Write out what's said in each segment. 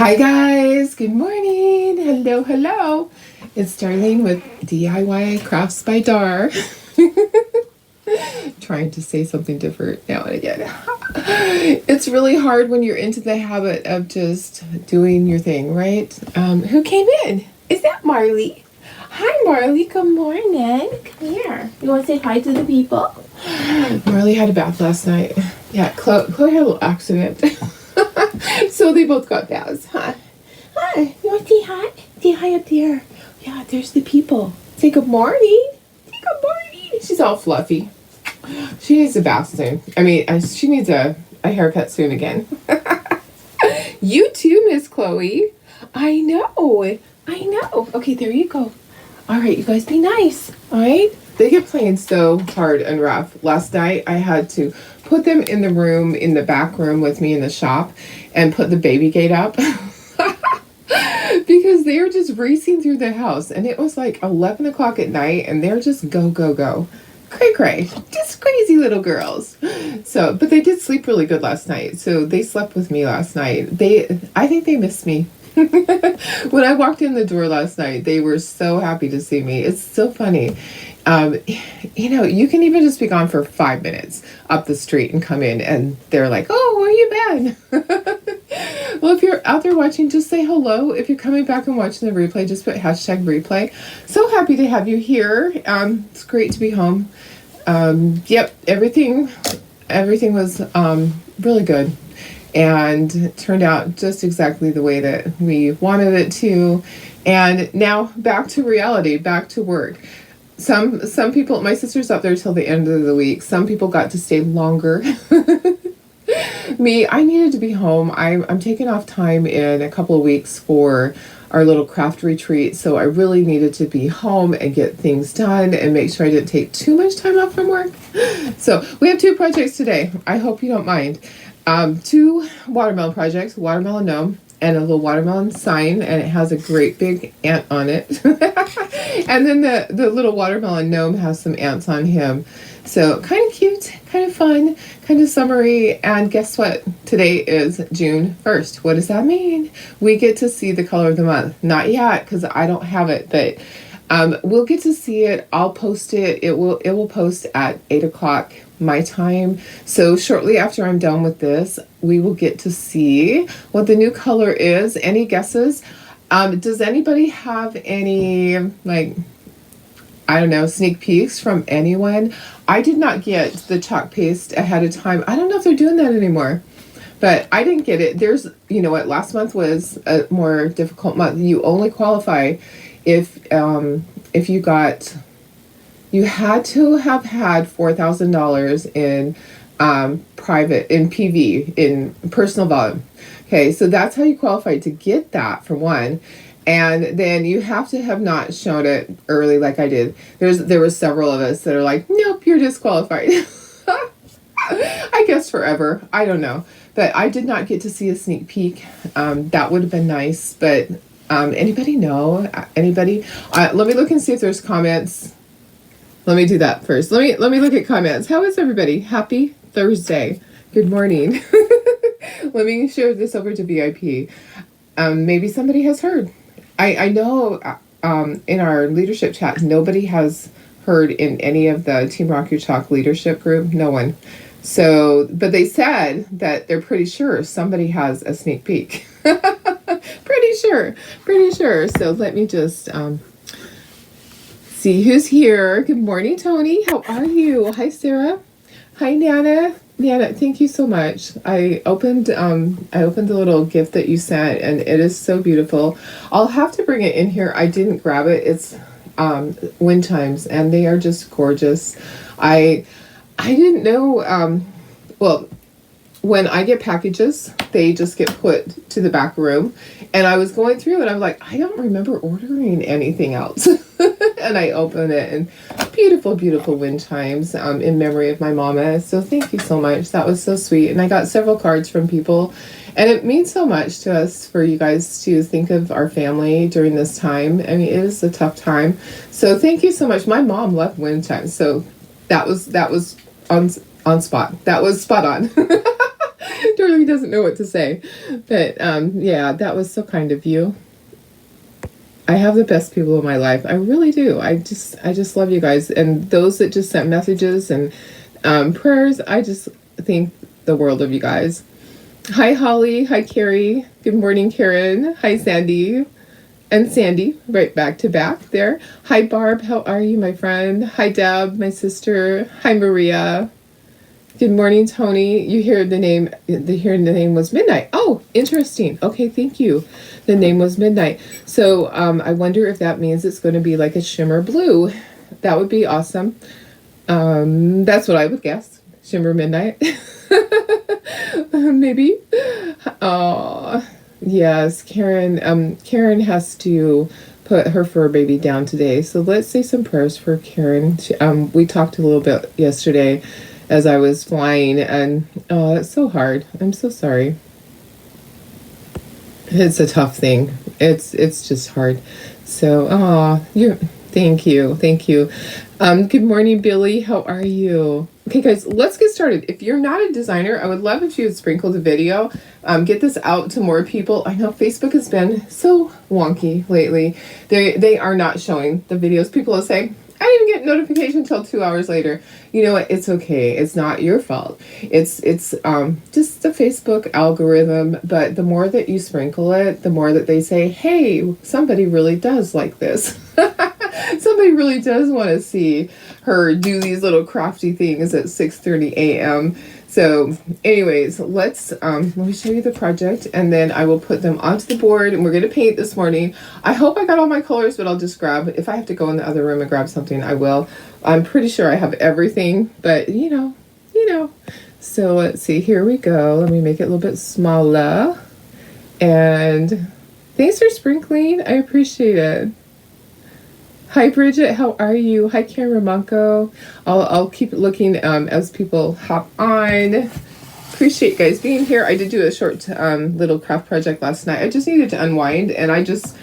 Hi guys, good morning. Hello, hello. It's Darlene with DIY Crafts by Dar. Trying to say something different now and again. It's really hard when you're into the habit of just doing your thing, right? Who came in? Is that Marley? Hi Marley, good morning. Come here. You want to say hi to the people? Marley had a bath last night. Yeah, Chloe had a little accident. So they both got baths. Hi. Hi. You want to say hi? Say hi up there. Yeah, there's the people. Say good morning. Say good morning. She's all fluffy. She needs a bath soon. I mean, she needs a haircut soon again. You too, Miss Chloe. I know. I know. Okay, there you go. All right, you guys be nice. All right? They get playing so hard and rough. Last night, I had to put them in the room, in the back room with me in the shop, and put the baby gate up. Because they were just racing through the house. And it was like 11 o'clock at night, and they're just go, go, go. Cray, cray. Just crazy little girls. So, but they did sleep really good last night. So they slept with me last night. I think they missed me. When I walked in the door last night, they were so happy to see me. It's so funny. You can even just be gone for 5 minutes up the street and come in and they're like, oh, where you been? Well, if you're out there watching, just say hello. If you're coming back and watching the replay, just put #replay. So happy to have you here. It's great to be home. Yep, everything was really good. And it turned out just exactly the way that we wanted it to. And now back to reality, back to work. Some people, my sister's up there till the end of the week. Some people got to stay longer. Me, I needed to be home. I'm taking off time in a couple of weeks for our little craft retreat. So I really needed to be home and get things done and make sure I didn't take too much time off from work. So we have 2 projects today. I hope you don't mind. 2 watermelon projects, watermelon gnome, and a little watermelon sign, and it has a great big ant on it. And then the little watermelon gnome has some ants on him. So kind of cute, kind of fun, kind of summery. And guess what? Today is June 1st. What does that mean? We get to see the color of the month. Not yet, because I don't have it, but we'll get to see it. I'll post it. It will post at 8 o'clock my time. So shortly after I'm done with this, we will get to see what the new color is. Any guesses? Does anybody have any, sneak peeks from anyone? I did not get the chalk paste ahead of time. I don't know if they're doing that anymore, but I didn't get it. You know what, last month was a more difficult month. You only qualify if you had to have had $4,000 in PV, in personal volume. Okay, so that's how you qualify to get that, for one. And then you have to have not shown it early like I did. There were several of us that are like, nope, you're disqualified. I guess forever. I don't know. But I did not get to see a sneak peek. That would have been nice. But anybody know? Anybody? Let me look and see if there's comments. Let me do that first. Let me look at comments. How is everybody? Happy Thursday. Good morning. Let me share this over to VIP. Maybe somebody has heard. I know in our leadership chat, nobody has heard in any of the Team Rock Your Chalk leadership group. No one. So, but they said that they're pretty sure somebody has a sneak peek. Pretty sure. So let me just see who's here. Good morning, Tony. How are you? Hi, Sarah. Hi, Nana. Nana, thank you so much. I opened the little gift that you sent, and it is so beautiful. I'll have to bring it in here. I didn't grab it. It's wind chimes, and they are just gorgeous. I didn't know. Well, when I get packages, they just get put to the back room. And I was going through and I'm like, I don't remember ordering anything else. And I open it, and beautiful, beautiful wind chimes in memory of my mama. So thank you so much. That was so sweet. And I got several cards from people. And it means so much to us for you guys to think of our family during this time. I mean, it is a tough time. So thank you so much. My mom loved wind chimes. So that was on spot. That was spot on. Darlene doesn't know what to say. But yeah, that was so kind of you. I have the best people in my life. I really do. I just love you guys. And those that just sent messages and prayers, I just think the world of you guys. Hi, Holly. Hi, Carrie. Good morning, Karen. Hi, Sandy. And Sandy, right back to back there. Hi, Barb. How are you, my friend? Hi, Deb, my sister. Hi, Maria. Good morning, Tony. You hear the name, the name was Midnight. Oh, interesting. Okay, thank you. The name was Midnight. So I wonder if that means it's going to be like a shimmer blue. That would be awesome. That's what I would guess. Shimmer Midnight. Maybe. Oh, yes, Karen. Karen has to put her fur baby down today. So let's say some prayers for Karen. We talked a little bit yesterday as I was flying, and oh, it's so hard. I'm so sorry. It's a tough thing. It's just hard. So, oh, thank you. Good morning, Billy. How are you? Okay, guys, let's get started. If you're not a designer, I would love if you would sprinkle the video, get this out to more people. I know Facebook has been so wonky lately. They are not showing the videos. People will say, I didn't get notification until 2 hours later. You know what? It's okay. It's not your fault. It's just the Facebook algorithm. But the more that you sprinkle it, the more that they say, hey, somebody really does like this. Somebody really does want to see her do these little crafty things at 6:30 a.m. So anyways, let me show you the project, and then I will put them onto the board, and we're going to paint this morning. I hope I got all my colors, but I'll just grab, if I have to go in the other room and grab something, I will. I'm pretty sure I have everything, but you know. So let's see, here we go. Let me make it a little bit smaller. And thanks for sprinkling. I appreciate it. Hi, Bridget. How are you? Hi, Karen Ramonko. I'll keep looking as people hop on. Appreciate you guys being here. I did do a short little craft project last night. I just needed to unwind, and I just,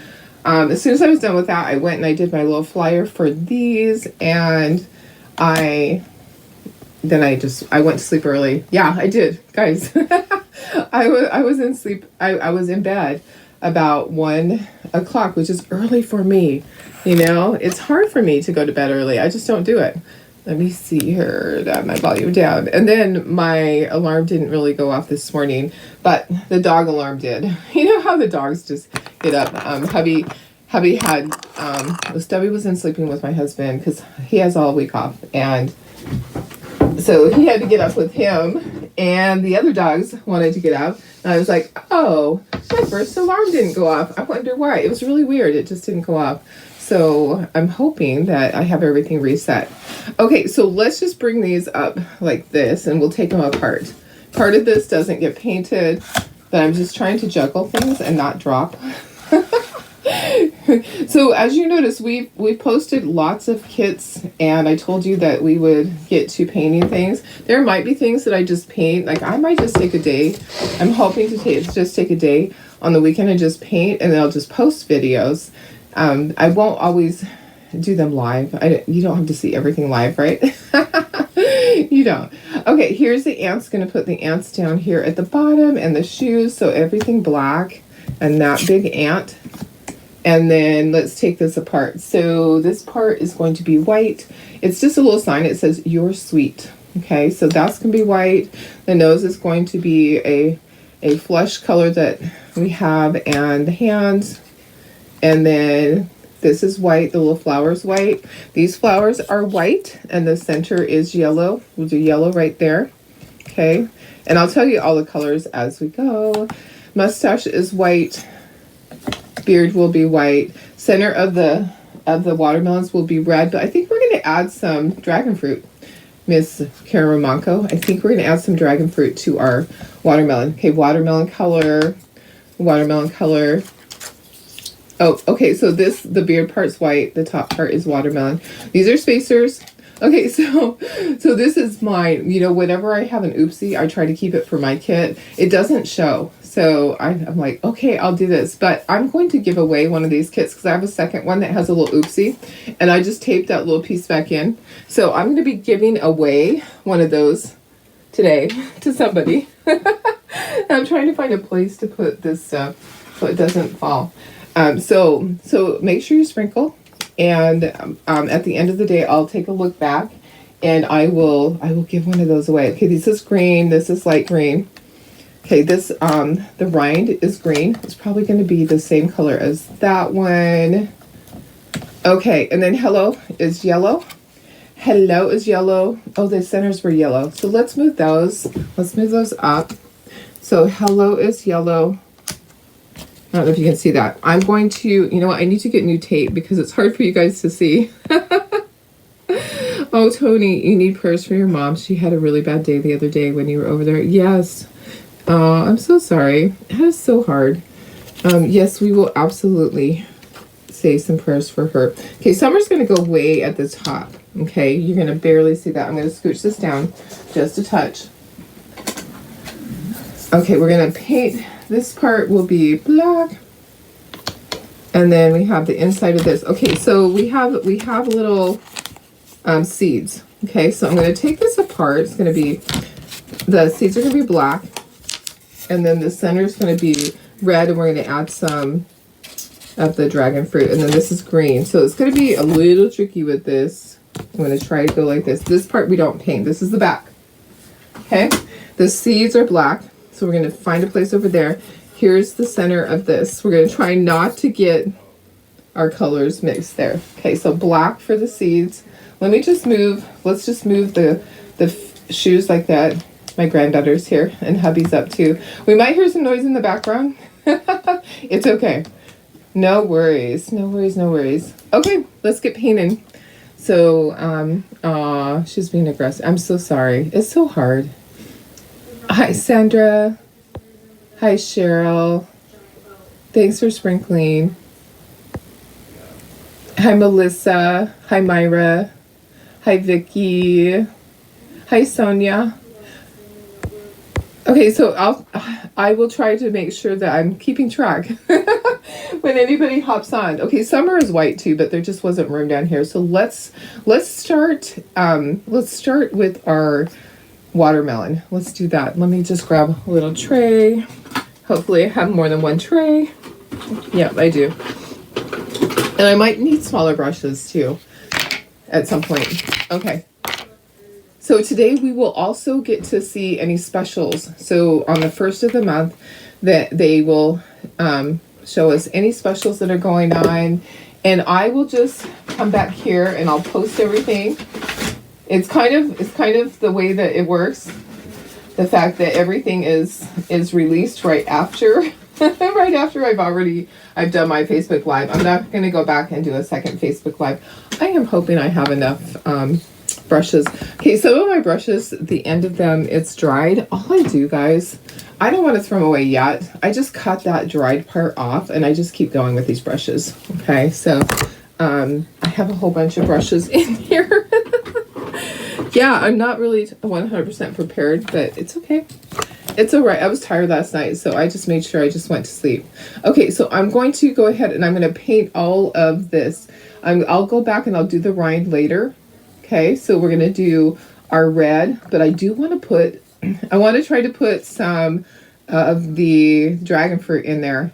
as soon as I was done with that, I went and I did my little flyer for these, and I went to sleep early. Yeah, I did, guys. I was in sleep. I was in bed about 1 o'clock, which is early for me. You know, it's hard for me to go to bed early. I just don't do it. Let me see here. My volume down. And then my alarm didn't really go off this morning, but the dog alarm did. You know how the dogs just get up. Hubby had, Stubby was in sleeping with my husband because he has all week off. And so he had to get up with him, and the other dogs wanted to get up. And I was like, oh, my first alarm didn't go off. I wonder why. It was really weird. It just didn't go off. So I'm hoping that I have everything reset. Okay, so let's just bring these up like this, and we'll take them apart. Part of this doesn't get painted, but I'm just trying to juggle things and not drop. So as you notice, we posted lots of kits, and I told you that we would get to painting things. There might be things that I just paint. Like I might just take a day. I'm hoping to take a day on the weekend and just paint, and then I'll just post videos. I won't always do them live. You don't have to see everything live, right? You don't. Okay, here's the ants. Going to put the ants down here at the bottom, and the shoes, so everything black, and that big ant. And then let's take this apart. So this part is going to be white. It's just a little sign. It says, "You're sweet." Okay, so that's going to be white. The nose is going to be a flesh color that we have, and the hands. And then this is white. The little flower's white. These flowers are white, and the center is yellow. We'll do yellow right there. Okay, and I'll tell you all the colors as we go. Mustache is white. Beard will be white. Center of the watermelons will be red, but I think we're going to add some dragon fruit. Miss Karen Ramonko, I think we're going to add some dragon fruit to our watermelon. Okay, watermelon color. Oh, okay, so the beard part's white, the top part is watermelon. These are spacers. Okay, so this is mine. You know, whenever I have an oopsie, I try to keep it for my kit. It doesn't show. So I'm like, okay, I'll do this. But I'm going to give away one of these kits because I have a second one that has a little oopsie. And I just taped that little piece back in. So I'm going to be giving away one of those today to somebody. I'm trying to find a place to put this stuff so it doesn't fall. So make sure you sprinkle, and at the end of the day, I'll take a look back, and I will give one of those away. Okay, this is green. This is light green. Okay, this the rind is green. It's probably going to be the same color as that one. Okay, and then hello is yellow. Hello is yellow. Oh, the centers were yellow. So let's move those. Let's move those up. So hello is yellow. I don't know if you can see that. I'm going to, you know what? I need to get new tape because it's hard for you guys to see. Oh, Tony, you need prayers for your mom. She had a really bad day the other day when you were over there. Yes. Oh, I'm so sorry. That is so hard. Yes, we will absolutely say some prayers for her. Okay, Summer's going to go way at the top. Okay, you're going to barely see that. I'm going to scooch this down just a touch. Okay, we're going to paint. This part will be black. And then we have the inside of this. Okay, so we have little seeds. Okay, so I'm going to take this apart. It's going to be, the seeds are going to be black. And then the center is going to be red, and we're going to add some of the dragon fruit. And then this is green. So it's going to be a little tricky with this. I'm going to try to go like this. This part we don't paint. This is the back. Okay, the seeds are black. So we're going to find a place over there. Here's the center of this. We're going to try not to get our colors mixed there. Okay, so black for the seeds. Let me just move, let's just move the shoes like that. My granddaughter's here and hubby's up too. We might hear some noise in the background. It's okay. No worries, no worries, no worries. Okay, let's get painting. So, she's being aggressive. I'm so sorry. It's so hard. Hi, Sandra. Hi, Cheryl. Thanks for sprinkling. Hi, Melissa. Hi, Myra. Hi, Vicky. Hi, Sonia. Okay, so I will try to make sure that I'm keeping track when anybody hops on. Okay, Summer is white too, but there just wasn't room down here. So let's start with our watermelon. Let's do that. Let me just grab a little tray. Hopefully I have more than one tray. Yep, I do. And I might need smaller brushes too at some point. Okay. So today we will also get to see any specials. So on the first of the month, that they will show us any specials that are going on, and I will just come back here and I'll post everything. It's kind of the way that it works. The fact that everything is released right after right after I've done my Facebook Live. I'm not going to go back and do a second Facebook Live. I am hoping I have enough brushes. Okay, some of my brushes, the end of them, it's dried. All I do, guys, I don't want to throw them away yet. I just cut that dried part off and I just keep going with these brushes. Okay, so I have a whole bunch of brushes in here. Yeah, I'm not really 100% prepared, but it's okay. It's all right. I was tired last night, so I just made sure I just went to sleep. Okay, so I'm going to go ahead and I'm going to paint all of this. I'll go back and I'll do the rind later. Okay, so we're going to do our red, but I do want to put, I want to try to put some of the dragon fruit in there.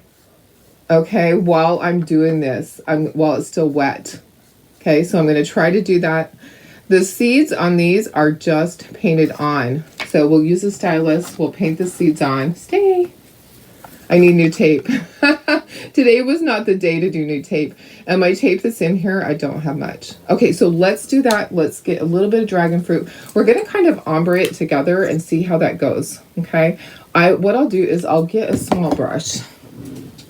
Okay, while I'm doing this, while it's still wet. Okay, so I'm going to try to do that. The seeds on these are just painted on. So we'll use a stylus, we'll paint the seeds on. Stay. I need new tape. Today was not the day to do new tape. And my tape that's in here, I don't have much. Okay, so let's do that. Let's get a little bit of dragon fruit. We're going to kind of ombre it together and see how that goes. Okay, what I'll do is I'll get a small brush.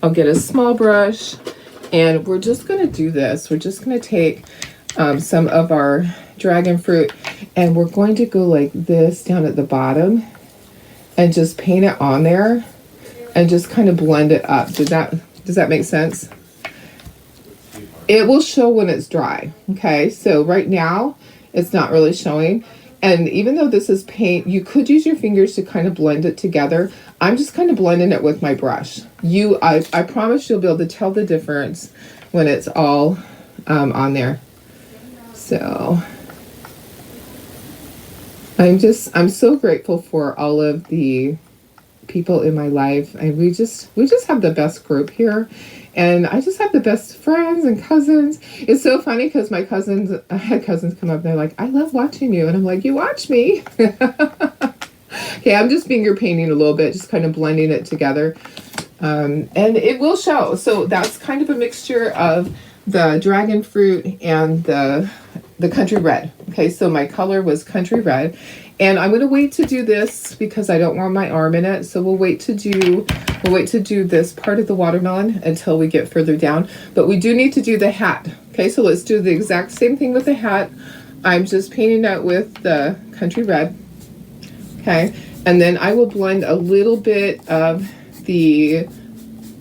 I'll get a small brush, and we're just going to do this. We're just going to take some of our dragon fruit, and we're going to go like this down at the bottom and just paint it on there and just kind of blend it up. Does that make sense? It will show when it's dry. Okay, so right now it's not really showing, and even though this is paint, you could use your fingers to kind of blend it together. I'm just kind of blending it with my brush. I promise you'll be able to tell the difference when it's all on there. So I'm so grateful for all of the people in my life, and we just have the best group here, and I just have the best friends and cousins. It's so funny because I had cousins come up and they're like, I love watching you, and I'm like, you watch me. Okay, I'm just finger painting a little bit, just kind of blending it together, and it will show. So that's kind of a mixture of the dragon fruit and the country red. Okay, so my color was country red, and I'm going to wait to do this because I don't want my arm in it. So we'll wait to do this part of the watermelon until we get further down. But we do need to do the hat. Okay, so let's do the exact same thing with the hat. I'm just painting that with the country red. Okay, and then I will blend a little bit of the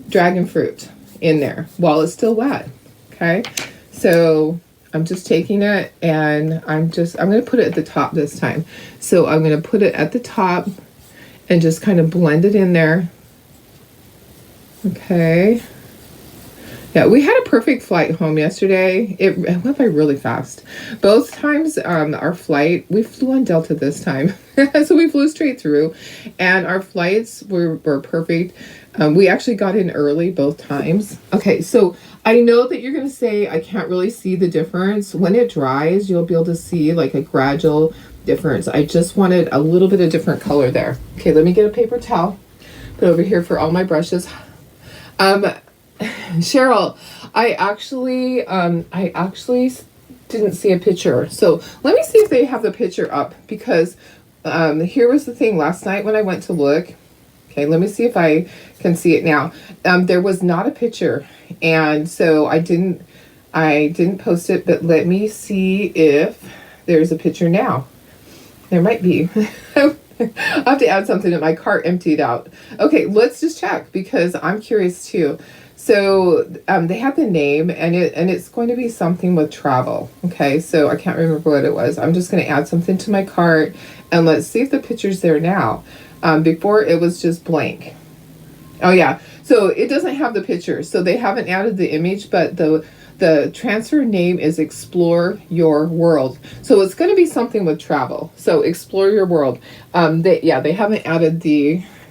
dragon fruit in there while it's still wet. Okay, so I'm just taking it and I'm going to put it at the top this time. So I'm going to put it at the top and just kind of blend it in there. Okay. Yeah, we had a perfect flight home yesterday. It went by really fast. Both times, our flight, we flew on Delta this time. So we flew straight through, and our flights were perfect. We actually got in early both times. Okay, so I know that you're going to say, I can't really see the difference. When it dries, you'll be able to see like a gradual difference. I just wanted a little bit of different color there. Okay, let me get a paper towel. Put over here for all my brushes. Cheryl, I actually didn't see a picture. So let me see if they have the picture up, because here was the thing last night when I went to look. Okay, let me see if I can see it now. There was not a picture, and so I didn't post it, but let me see if there's a picture now. There might be. I'll have to add something, that my cart emptied out. Okay, let's just check, because I'm curious too. So they have the name, and it's going to be something with travel. Okay, so I can't remember what it was. I'm just going to add something to my cart, and let's see if the picture's there now. Before it was just blank. Oh yeah, so it doesn't have the picture, so they haven't added the image, but the transfer name is Explore Your World. So it's going to be something with travel. So Explore Your World. They haven't added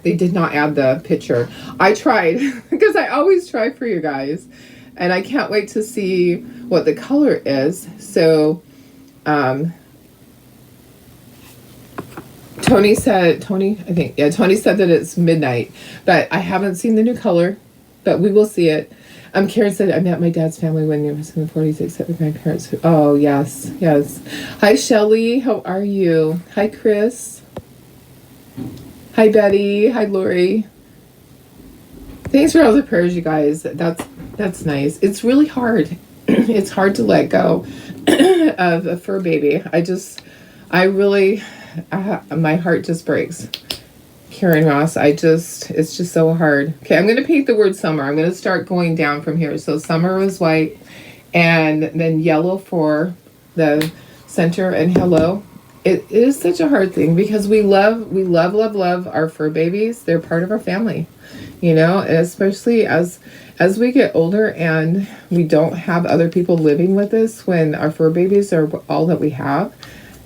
they did not add the picture. I tried, because I always try for you guys, and I can't wait to see what the color is. So Tony said that it's midnight, but I haven't seen the new color, but we will see it. Karen said, I met my dad's family when he was in the 40s, except for grandparents. Oh, yes. Hi, Shelly. How are you? Hi, Chris. Hi, Betty. Hi, Lori. Thanks for all the prayers, you guys. That's nice. It's really hard. It's hard to let go of a fur baby. My heart just breaks. Karen Ross, it's just so hard. Okay, I'm going to paint the word summer. I'm going to start going down from here. So summer was white, and then yellow for the center, and hello. It is such a hard thing, because we love our fur babies. They're part of our family, and especially as we get older and we don't have other people living with us, when our fur babies are all that we have.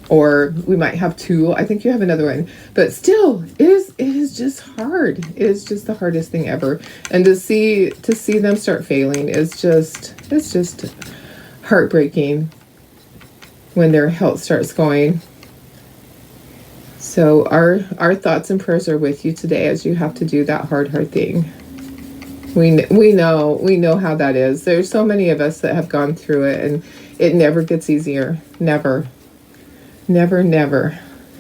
Or we might have two. I think you have another one. But still, it is just hard. It is just the hardest thing ever. And to see them start failing it's just heartbreaking when their health starts going. So our thoughts and prayers are with you today as you have to do that hard thing. We know how that is. There's so many of us that have gone through it, and it never gets easier. Never.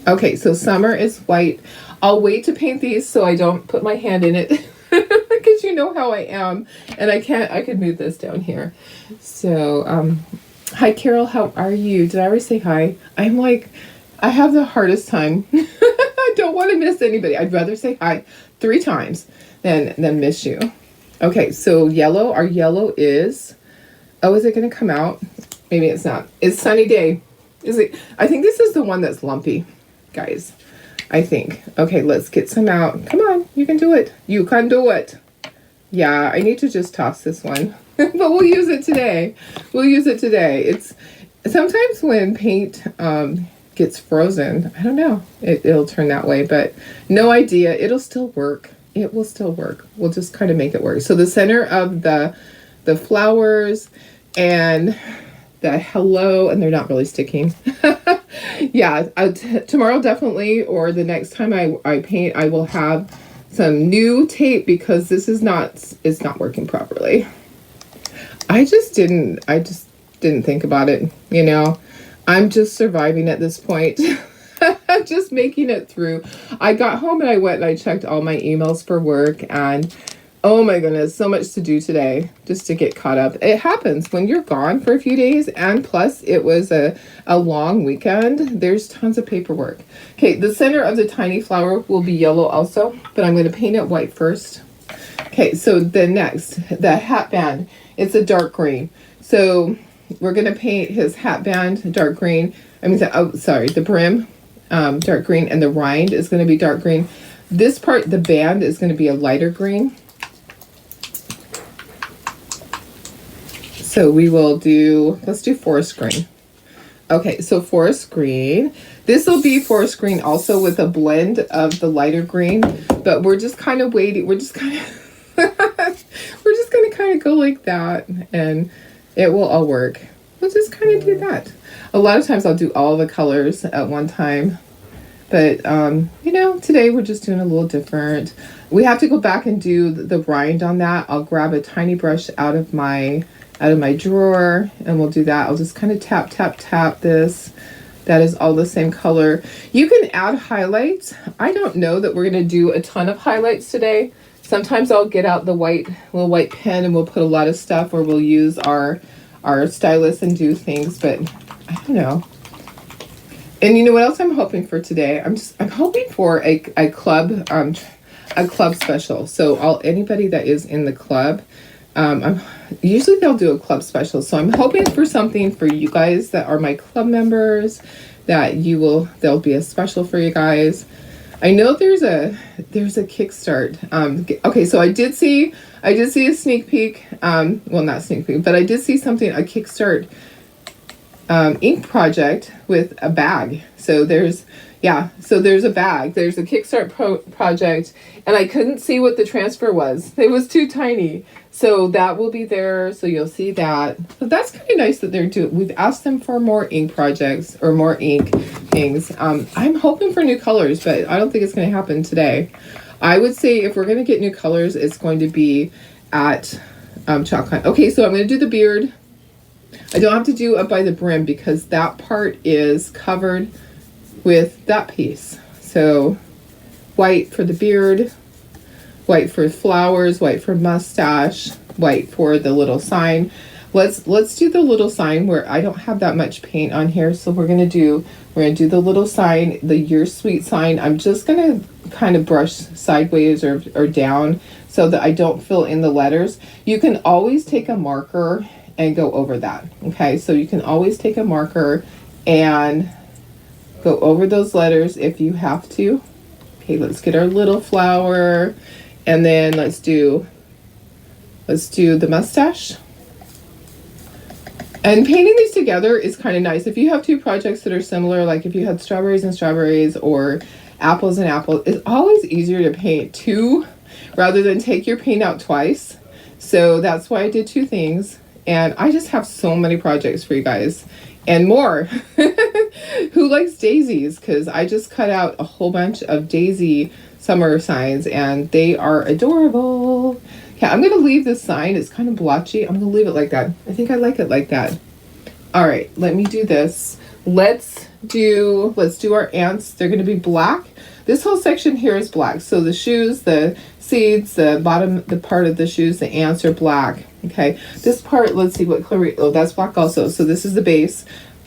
Okay, so summer is white. I'll wait to paint these so I don't put my hand in it, because you know how I am, and I could move this down here. So hi Carol, how are you? Did I already say hi? I have the hardest time. I don't want to miss anybody. I'd rather say hi 3 times than miss you. Okay, so yellow, our yellow is it going to come out? Maybe it's not. It's Sunny Day. Is it? I think this is the one that's lumpy, guys. I think. Okay, let's get some out. Come on, you can do it. You can do it. Yeah, I need to just toss this one, but we'll use it today. It's sometimes when paint gets frozen, I don't know. It'll turn that way, but no idea. It'll still work. It will still work. We'll just kind of make it work. So the center of the flowers and the hello, and they're not really sticking. Yeah, tomorrow definitely, or the next time I paint, I will have some new tape because this is it's not working properly. I just didn't think about it, you know. I'm just surviving at this point. I'm just making it through. I got home and I went and I checked all my emails for work, and oh my goodness, so much to do today just to get caught up. It happens when you're gone for a few days, and plus it was a long weekend. There's tons of paperwork. Okay, the center of the tiny flower will be yellow also, but I'm going to paint it white first. Okay, so the next, the hat band, it's a dark green. So we're going to paint his hat band dark green. The brim dark green, and the rind is going to be dark green. This part, the band, is going to be a lighter green. So we will let's do forest green. Okay, so forest green. This will be forest green also with a blend of the lighter green, but we're just kind of waiting. We're just kind of, we're just going to kind of go like that, and it will all work. We'll just kind of do that. A lot of times I'll do all the colors at one time, but you know, today we're just doing a little different. We have to go back and do the rind on that. I'll grab a tiny brush out of my drawer, and we'll do that. I'll just kind of tap this. That is all the same color. You can add highlights. I don't know that we're going to do a ton of highlights today. Sometimes I'll get out the little white pen and we'll put a lot of stuff, or we'll use our stylus and do things, but I don't know. And you know what else I'm hoping for today? I'm hoping for a club special. So anybody that is in the club, usually they'll do a club special. So I'm hoping for something for you guys that are my club members, that there'll be a special for you guys. I know there's a kickstart. Okay, so I did see a sneak peek. Well, not sneak peek, but I did see something, a kickstart ink project with a bag. So there's a bag. There's a kickstart project, and I couldn't see what the transfer was. It was too tiny. So that will be there. So you'll see that. But that's kind of nice that they're doing. We've asked them for more ink projects or more ink things. I'm hoping for new colors, but I don't think it's going to happen today. I would say if we're going to get new colors, it's going to be at Chalk. Okay, so I'm going to do the beard. I don't have to do up by the brim because that part is covered with that piece. So white for the beard, white for flowers, white for mustache, white for the little sign. Let's do the little sign where I don't have that much paint on here. So we're gonna do the little sign, the You're Sweet sign. I'm just gonna kind of brush sideways or down so that I don't fill in the letters. You can always take a marker and go over that. Okay, so you can always take a marker and go over those letters if you have to. Okay, let's get our little flower, and then let's do the mustache. And painting these together is kind of nice. If you have two projects that are similar, like if you had strawberries and strawberries or apples and apples, it's always easier to paint two rather than take your paint out twice. So that's why I did two things. And I just have so many projects for you guys and more. Who likes daisies? Because I just cut out a whole bunch of daisy summer signs and they are adorable. Okay, I'm going to leave this sign. It's kind of blotchy. I'm going to leave it like that. I think I like it like that. All right, let me do this. Let's do our ants. They're going to be black. This whole section here is black. So the shoes, the seeds, the bottom, the part of the shoes, the ants are black. Okay, this part, let's see what color. Oh, that's black also. So this is the base.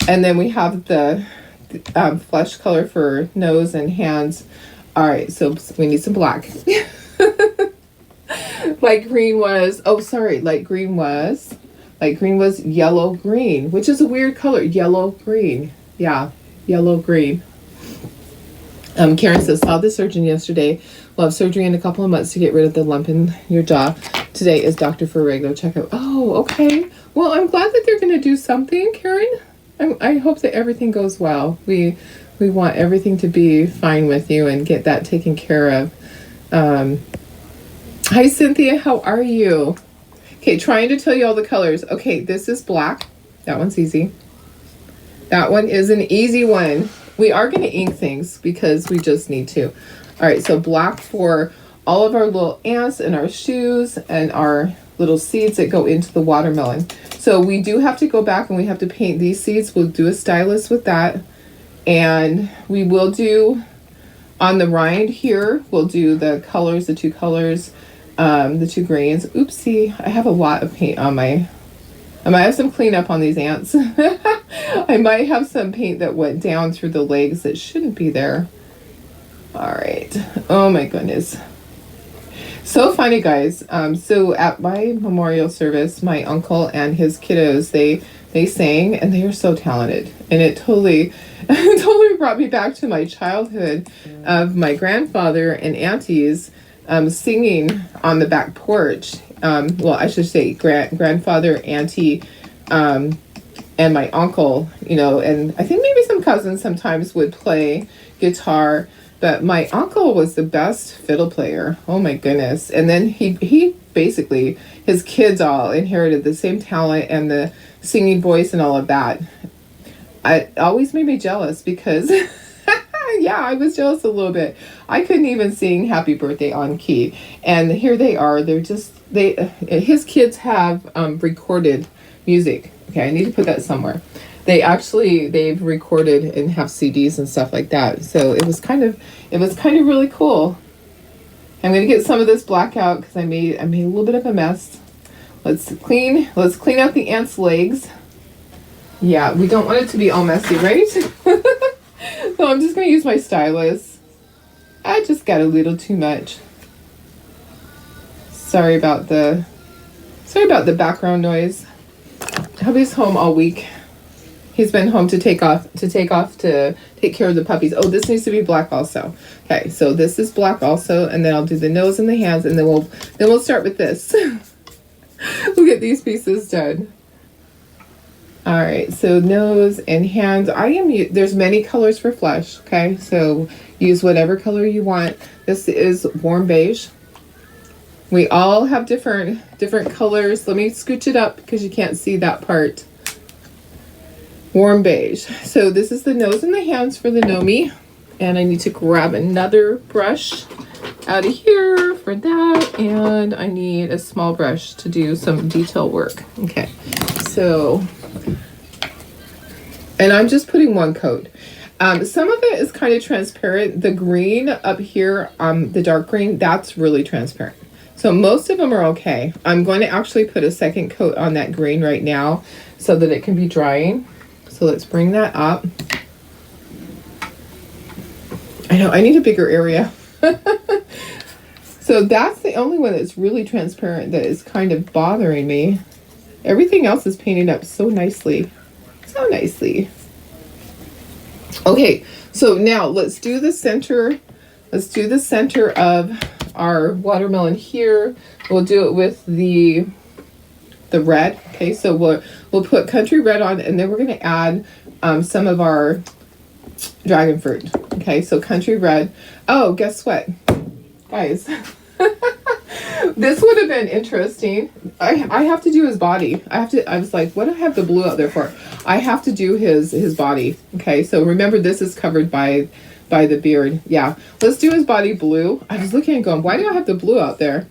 And then we have the flesh color for nose and hands. All right, so we need some black. Light green was yellow green, which is a weird color. Yellow green. Yeah, yellow green. Karen says, saw the surgeon yesterday. We'll have surgery in a couple of months to get rid of the lump in your jaw. Today is doctor for a regular checkup. Oh, okay. Well, I'm glad that they're going to do something, Karen. I hope that everything goes well. We want everything to be fine with you and get that taken care of. Hi, Cynthia. How are you? Okay, trying to tell you all the colors. Okay, this is black. That one's easy. That one is an easy one. We are going to ink things because we just need to. All right, so black for all of our little ants and our shoes and our little seeds that go into the watermelon. So we do have to go back and we have to paint these seeds. We'll do a stylus with that. And we will do on the rind here, we'll do the colors, the two colors, the two grains. Oopsie, I have a lot of paint on my, I might have some cleanup on these ants. I might have some paint that went down through the legs that shouldn't be there. All right. Oh my goodness. So funny, guys. So at my memorial service, my uncle and his kiddos, they sang and they are so talented. And it totally brought me back to my childhood of my grandfather and aunties singing on the back porch. Well, I should say grandfather, auntie, and my uncle, you know, and I think maybe some cousins sometimes would play guitar, but my uncle was the best fiddle player. Oh my goodness. And then he basically, his kids all inherited the same talent and the singing voice and all of that. It always made me jealous because yeah, I was jealous a little bit. I couldn't even sing Happy Birthday on key. And here they are. They're just, his kids have recorded music. Okay, I need to put that somewhere. They've recorded and have CDs and stuff like that. So it was kind of really cool. I'm going to get some of this black out because I made a little bit of a mess. Let's clean out the ant's legs. Yeah, we don't want it to be all messy, right? So I'm just going to use my stylus. I just got a little too much. Sorry about the background noise. Hubby's home all week. He's been home to take care of the puppies. Oh, this needs to be black also. Okay, so this is black also, and then I'll do the nose and the hands, and then we'll start with this. We'll get these pieces done. All right, so nose and hands. There's many colors for flesh, okay? So use whatever color you want. This is warm beige. We all have different colors. Let me scooch it up because you can't see that part. Warm beige. So this is the nose and the hands for the Gnome. And I need to grab another brush out of here for that. And I need a small brush to do some detail work. Okay, so, and I'm just putting one coat. Some of it is kind of transparent. The green up here, the dark green, that's really transparent. So most of them are okay. I'm going to actually put a second coat on that green right now so that it can be drying. So let's bring that up. I know, I need a bigger area. So that's the only one that's really transparent that is kind of bothering me. Everything else is painted up so nicely. So nicely. Okay, so now let's do the center. Let's do the center of our watermelon here. We'll do it with the red. Okay, so we'll put country red on, and then we're going to add some of our dragon fruit. Okay, so country red. Oh, guess what, guys? This would have been interesting. I have to do his body. I was like, what do I have the blue out there for? I have to do his body. Okay, so remember this is covered by the beard. Yeah, let's do his body blue. I was looking and going, why do I have the blue out there?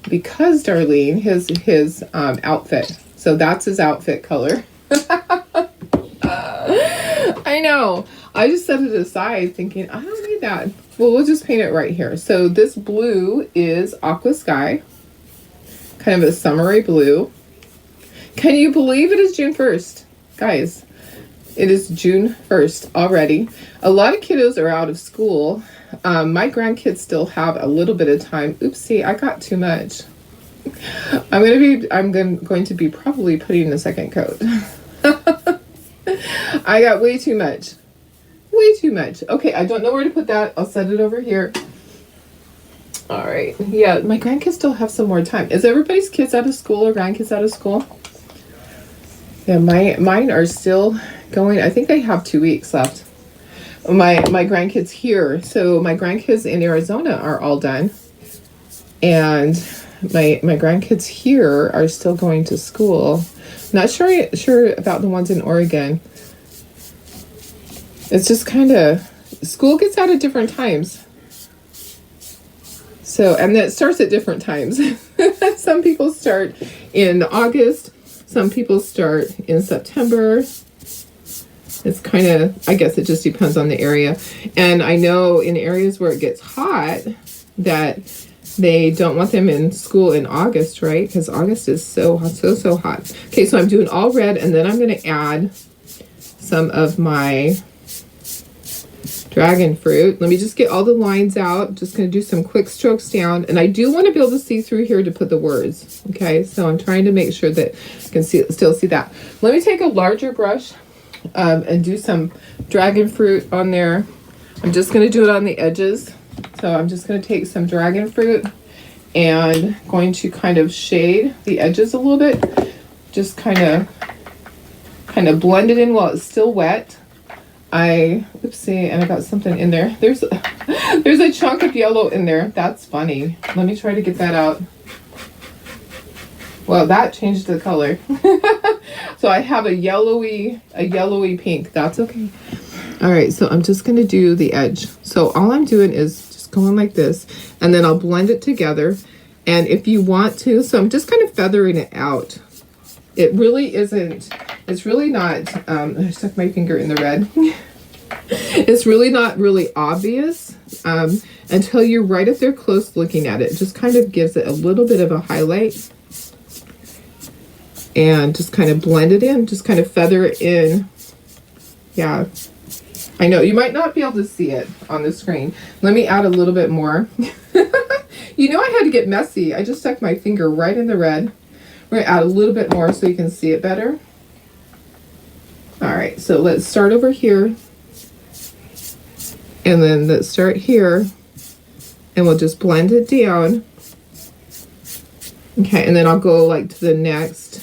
Because, Darlene, his outfit. So that's his outfit color. I know. I just set it aside thinking, I don't need that. Well, we'll just paint it right here. So this blue is aqua sky. Kind of a summery blue. Can you believe it is June 1st? Guys, it is June 1st already. A lot of kiddos are out of school. My grandkids still have a little bit of time. Oopsie, I got too much. I'm going to be probably putting a second coat. I got way too much. Way too much. Okay, I don't know where to put that. I'll set it over here. All right. Yeah, my grandkids still have some more time. Is everybody's kids out of school or grandkids out of school? Yeah, mine are still going. I think they have 2 weeks left. My grandkids here. So my grandkids in Arizona are all done, and my grandkids here are still going to school. Not sure about the ones in Oregon. It's just kind of school gets out at different times. So, and it starts at different times. Some people start in August. Some people start in September. It's kind of, I guess it just depends on the area. And I know in areas where it gets hot that they don't want them in school in August, right? Because August is so hot. Okay, so I'm doing all red, and then I'm going to add some of my dragon fruit. Let me just get all the lines out. Just going to do some quick strokes down. And I do want to be able to see through here to put the words. Okay, so I'm trying to make sure that you can still see that. Let me take a larger brush and do some dragon fruit on there. I'm just going to do it on the edges. So I'm just going to take some dragon fruit and going to kind of shade the edges a little bit. Just kind of blend it in while it's still wet. Oopsie, and I got something in there. There's a chunk of yellow in there. That's funny. Let me try to get that out. Well, that changed the color. So I have a yellowy pink. That's okay. All right, so I'm just going to do the edge. So all I'm doing is just going like this, and then I'll blend it together. And if you want to, so I'm just kind of feathering it out. It really isn't, it's really not, I stuck my finger in the red. It's really not really obvious until you're right up there close looking at it. It just kind of gives it a little bit of a highlight. And just kind of blend it in, just kind of feather it in. Yeah, I know you might not be able to see it on the screen. Let me add a little bit more. You know, I had to get messy. I just stuck my finger right in the red. We're gonna add a little bit more so you can see it better. All right, so let's start over here. And then let's start here. And we'll just blend it down. Okay, and then I'll go like to the next.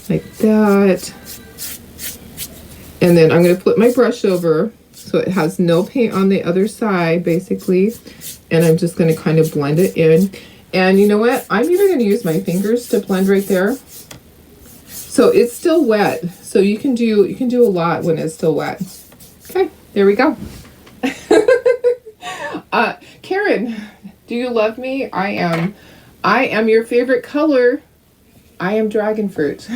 Like that. And then I'm going to flip my brush over so it has no paint on the other side, basically. And I'm just going to kind of blend it in. And you know what? I'm even going to use my fingers to blend right there. So it's still wet. So you can do a lot when it's still wet. Okay, there we go. Karen, do you love me? I am your favorite color. I am dragon fruit.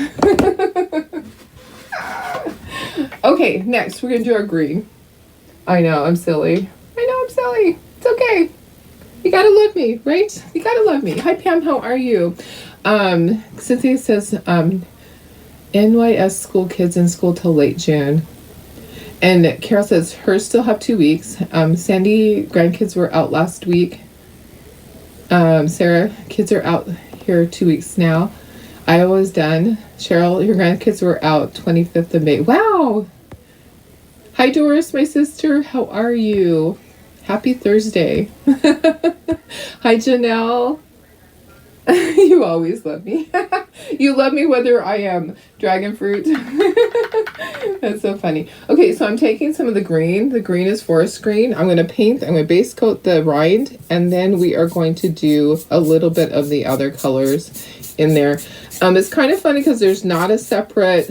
Okay, next we're gonna do our green. I know, I'm silly. It's okay. You gotta love me, right? You gotta love me. Hi Pam, how are you? Cynthia says NYS school kids in school till late June. And Carol says hers still have 2 weeks. Sandy grandkids were out last week. Sarah, kids are out here 2 weeks now. Iowa's done. Cheryl, your grandkids were out 25th of May. Wow. Hi Doris, my sister. How are you? Happy Thursday. Hi Janelle. You always love me. You love me whether I am dragon fruit. That's so funny. Okay, so I'm taking some of the green. The green is forest green. I'm going to paint. I'm going to base coat the rind, and then we are going to do a little bit of the other colors in there. It's kind of funny because there's not a separate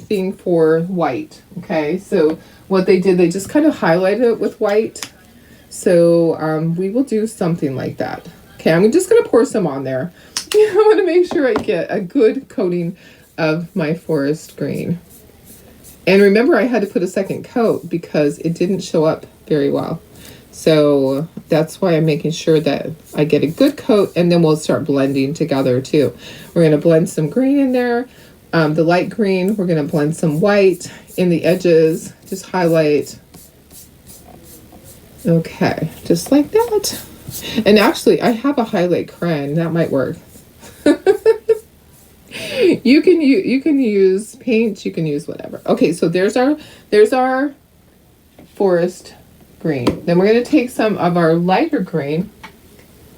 thing for white. Okay, so what they did, they just kind of highlighted it with white. So we will do something like that. Okay, I'm just going to pour some on there. I want to make sure I get a good coating of my forest green. And remember, I had to put a second coat because it didn't show up very well. So that's why I'm making sure that I get a good coat, and then we'll start blending together too. We're going to blend some green in there. The light green, we're going to blend some white in the edges, just highlight. Okay, just like that. And actually, I have a highlight crayon. That might work. You can use paint. You can use whatever. Okay, so there's our forest green. Then we're going to take some of our lighter green,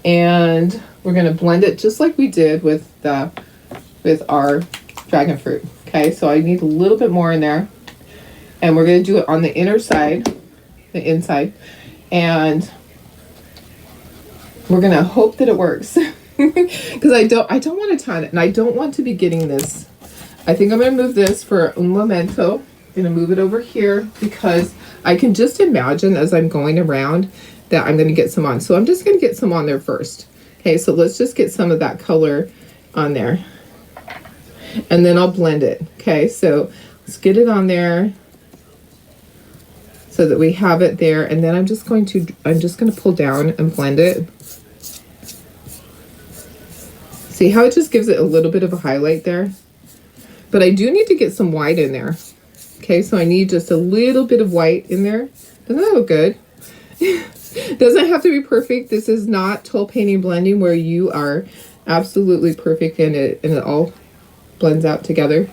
And we're going to blend it just like we did with our dragon fruit. Okay, so I need a little bit more in there. And we're going to do it on the inner side, the inside. And we're going to hope that it works. Because I don't want a ton, and I don't want to be getting this. I think I'm going to move this for un momento. I'm going to move it over here because I can just imagine as I'm going around that I'm going to get some on. So I'm just going to get some on there first. Okay, so let's just get some of that color on there. And then I'll blend it. Okay, so let's get it on there so that we have it there. And then I'm just going to pull down and blend it. See how it just gives it a little bit of a highlight there? But I do need to get some white in there. Okay, so I need just a little bit of white in there. Doesn't that look good? Doesn't have to be perfect. This is not total painting blending where you are absolutely perfect in it and it all blends out together.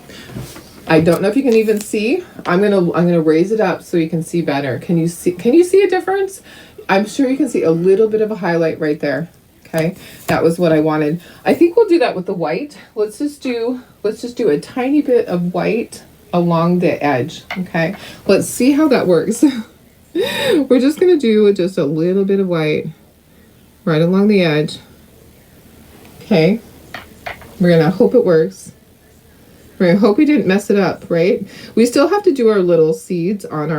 I don't know if you can even see. I'm gonna raise it up so you can see better. Can you see a difference? I'm sure you can see a little bit of a highlight right there. Okay, that was what I wanted. I think we'll do that with the white. Let's just do a tiny bit of white along the edge. Okay, let's see how that works. We're just gonna do just a little bit of white right along the edge. Okay, we're gonna hope it works. We're gonna hope we didn't mess it up, right? We still have to do our little seeds on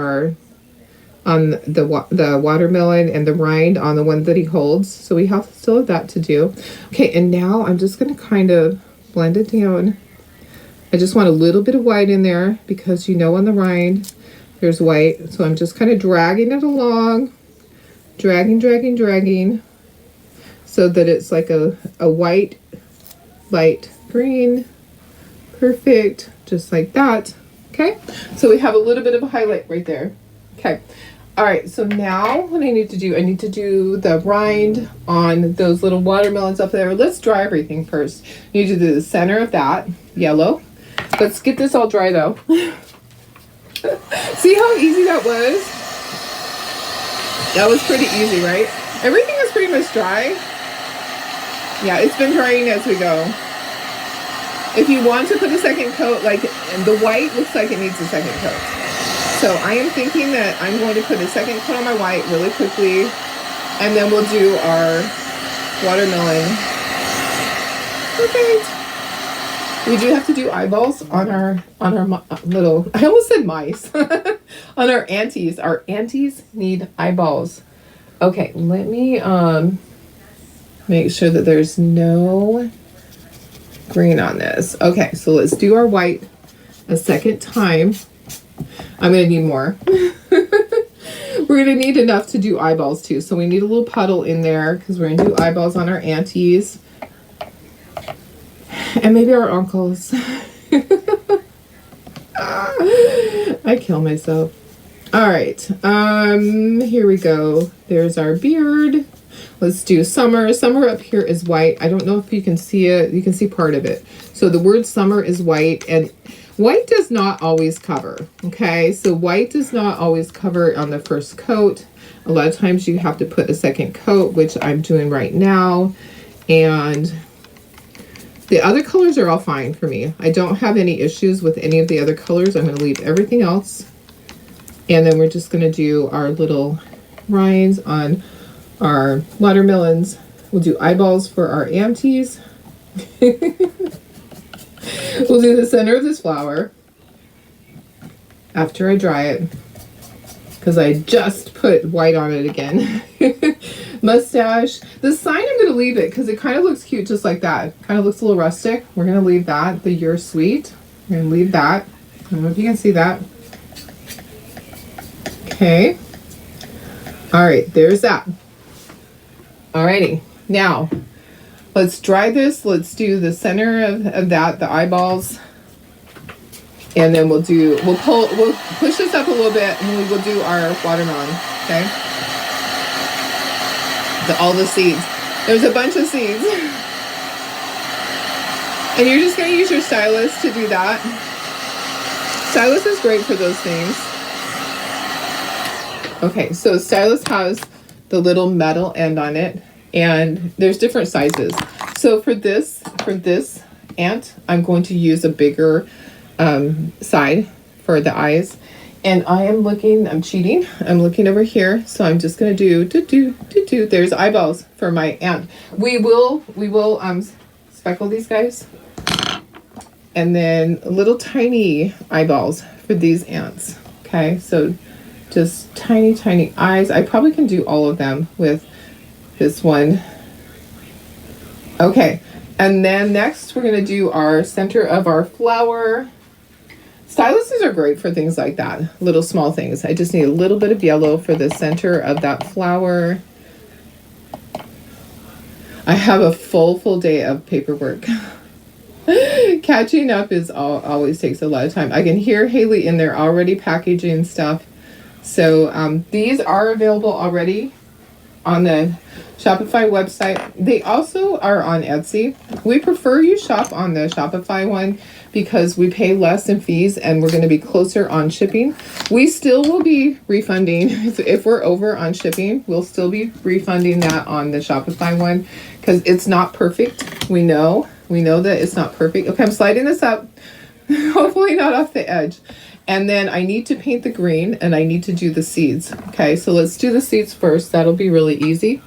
the watermelon and the rind on the one that he holds. So we still have that to do. Okay, and now I'm just going to kind of blend it down. I just want a little bit of white in there because on the rind there's white. So I'm just kind of dragging it along. Dragging. So that it's like a white, light green. Perfect. Just like that. Okay, so we have a little bit of a highlight right there. Okay. All right, so now what I need to do the rind on those little watermelons up there. Let's dry everything first. You need to do the center of that, yellow. Let's get this all dry though. See how easy that was? That was pretty easy, right? Everything is pretty much dry. Yeah, it's been drying as we go. If you want to put a second coat, like the white looks like it needs a second coat. So I am thinking that I'm going to put a second coat on my white really quickly, and then we'll do our watermelon. Perfect. We do have to do eyeballs on our little, I almost said mice, on our anties. Our anties need eyeballs. Okay, let me make sure that there's no green on this. Okay, so let's do our white a second time. I'm going to need more. We're going to need enough to do eyeballs too. So we need a little puddle in there because we're going to do eyeballs on our aunties. And maybe our uncles. I kill myself. All right. Here we go. There's our beard. Let's do summer. Summer up here is white. I don't know if you can see it. You can see part of it. So the word summer is white, and white does not always cover. Okay, so white does not always cover on the first coat. A lot of times you have to put a second coat, which I'm doing right now. And the other colors are all fine for me. I don't have any issues with any of the other colors. I'm going to leave everything else. And then we're just going to do our little rinds on our watermelons. We'll do eyeballs for our aunties. We'll do the center of this flower after I dry it, because I just put white on it again. Mustache. The sign, I'm going to leave it because it kind of looks cute just like that. Kind of looks a little rustic. We're going to leave that. The You're Sweet. We're going to leave that. I don't know if you can see that. Okay. All right, there's that. Alrighty, now let's dry this. Let's do the center of that, the eyeballs, and then we'll push this up a little bit, and we will do our watermelon. Okay, all the seeds. There's a bunch of seeds, and you're just gonna use your stylus to do that. Stylus is great for those things. Okay, so stylus has the little metal end on it. and there's different sizes. So for this ant, I'm going to use a bigger side for the eyes. And I'm cheating. I'm looking over here. So I'm just going to do. There's eyeballs for my ant. We will speckle these guys. And then little tiny eyeballs for these ants. Okay, so just tiny, tiny eyes. I probably can do all of them with this one. Okay, and then next we're going to do our center of our flower. Styluses are great for things like that, little small things. I just need a little bit of yellow for the center of that flower. I have a full day of paperwork. Catching up always takes a lot of time. I can hear Haley in there already packaging stuff. So these are available already on the Shopify website. They also are on Etsy. We prefer you shop on the Shopify one because we pay less in fees and we're going to be closer on shipping. We still will be refunding. If we're over on shipping, we'll still be refunding that on the Shopify one because it's not perfect. We know that it's not perfect. Okay, I'm sliding this up. Hopefully not off the edge. And then I need to paint the green and I need to do the seeds. Okay, so let's do the seeds first. That'll be really easy.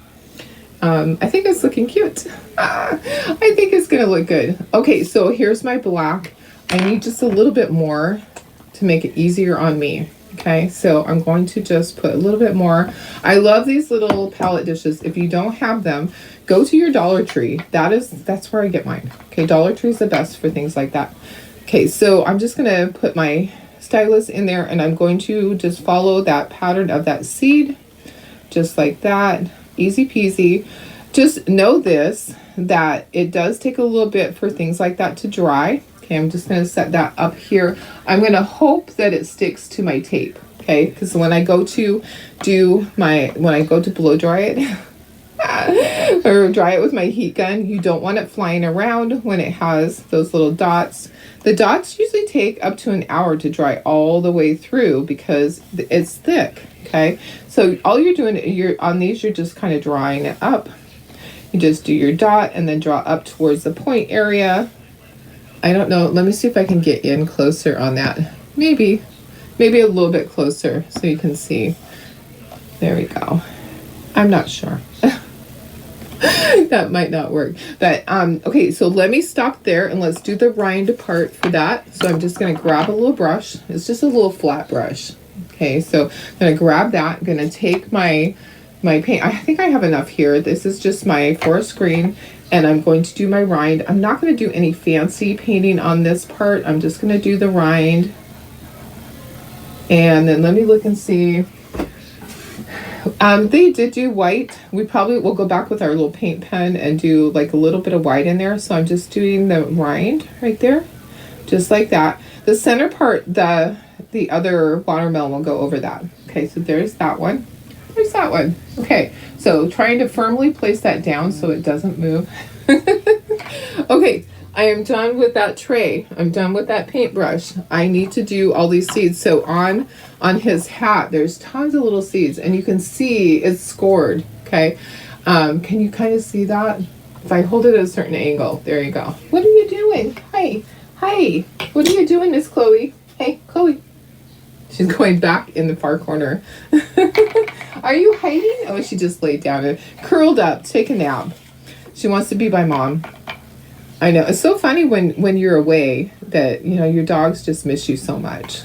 I think it's looking cute. I think it's gonna look good. Okay, so here's my black. I need just a little bit more to make it easier on me. Okay, so I'm going to just put a little bit more. I love these little palette dishes. If you don't have them, go to your Dollar Tree. That's where I get mine. Okay, Dollar Tree is the best for things like that. Okay, so I'm just gonna put my stylus in there and I'm going to just follow that pattern of that seed, just like that. Easy peasy. Just know that it does take a little bit for things like that to dry. Okay, I'm just going to set that up here. I'm going to hope that it sticks to my tape. Okay, because when I go to blow dry it or dry it with my heat gun, you don't want it flying around when it has those little dots. The dots usually take up to an hour to dry all the way through because it's thick. Okay, so all you're doing, you're just kind of drawing it up. You just do your dot and then draw up towards the point area. I don't know. Let me see if I can get in closer on that. Maybe a little bit closer so you can see. There we go. I'm not sure. That might not work. But okay, so let me stop there and let's do the rind part for that. So I'm just going to grab a little brush. It's just a little flat brush. Okay, so I'm going to grab that. I'm going to take my paint. I think I have enough here. This is just my forest green, and I'm going to do my rind. I'm not going to do any fancy painting on this part. I'm just going to do the rind. And then let me look and see. They did do white. We probably will go back with our little paint pen and do like a little bit of white in there. So I'm just doing the rind right there, just like that. The center part, the other watermelon will go over that. Okay, so there's that one. There's that one. Okay, so trying to firmly place that down so it doesn't move. Okay, I am done with that tray. I'm done with that paintbrush. I need to do all these seeds. So on his hat, there's tons of little seeds, and you can see it's scored. Okay, can you kind of see that? If I hold it at a certain angle, there you go. What are you doing? Hi. What are you doing, Miss Chloe? Hey, Chloe. She's going back in the far corner. Are you hiding? Oh, she just laid down and curled up, take a nap. She wants to be by mom. I know. It's so funny when you're away that, your dogs just miss you so much.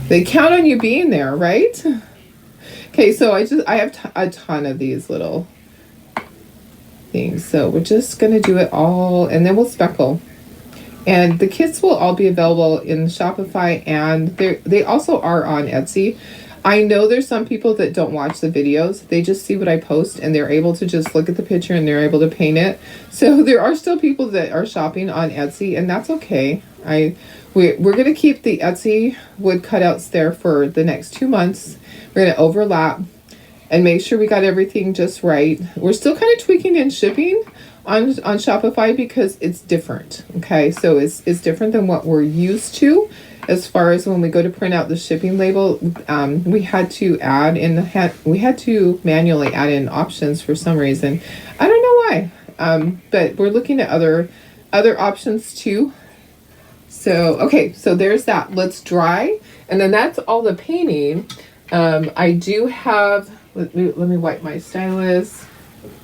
They count on you being there, right? Okay, so I have a ton of these little things. So we're just going to do it all, and then we'll speckle. And the kits will all be available in Shopify, and they also are on Etsy. I know there's some people that don't watch the videos. They just see what I post, and they're able to just look at the picture, and they're able to paint it. So there are still people that are shopping on Etsy, and that's okay. We're going to keep the Etsy wood cutouts there for the next 2 months. We're going to overlap and make sure we got everything just right. We're still kind of tweaking in shipping on Shopify because it's different. Okay, so it's different than what we're used to. As far as when we go to print out the shipping label, we had to manually add in options for some reason. I don't know why, but we're looking at other options too. So okay, so there's that. Let's dry, and then that's all the painting. I do have. Let me wipe my stylus.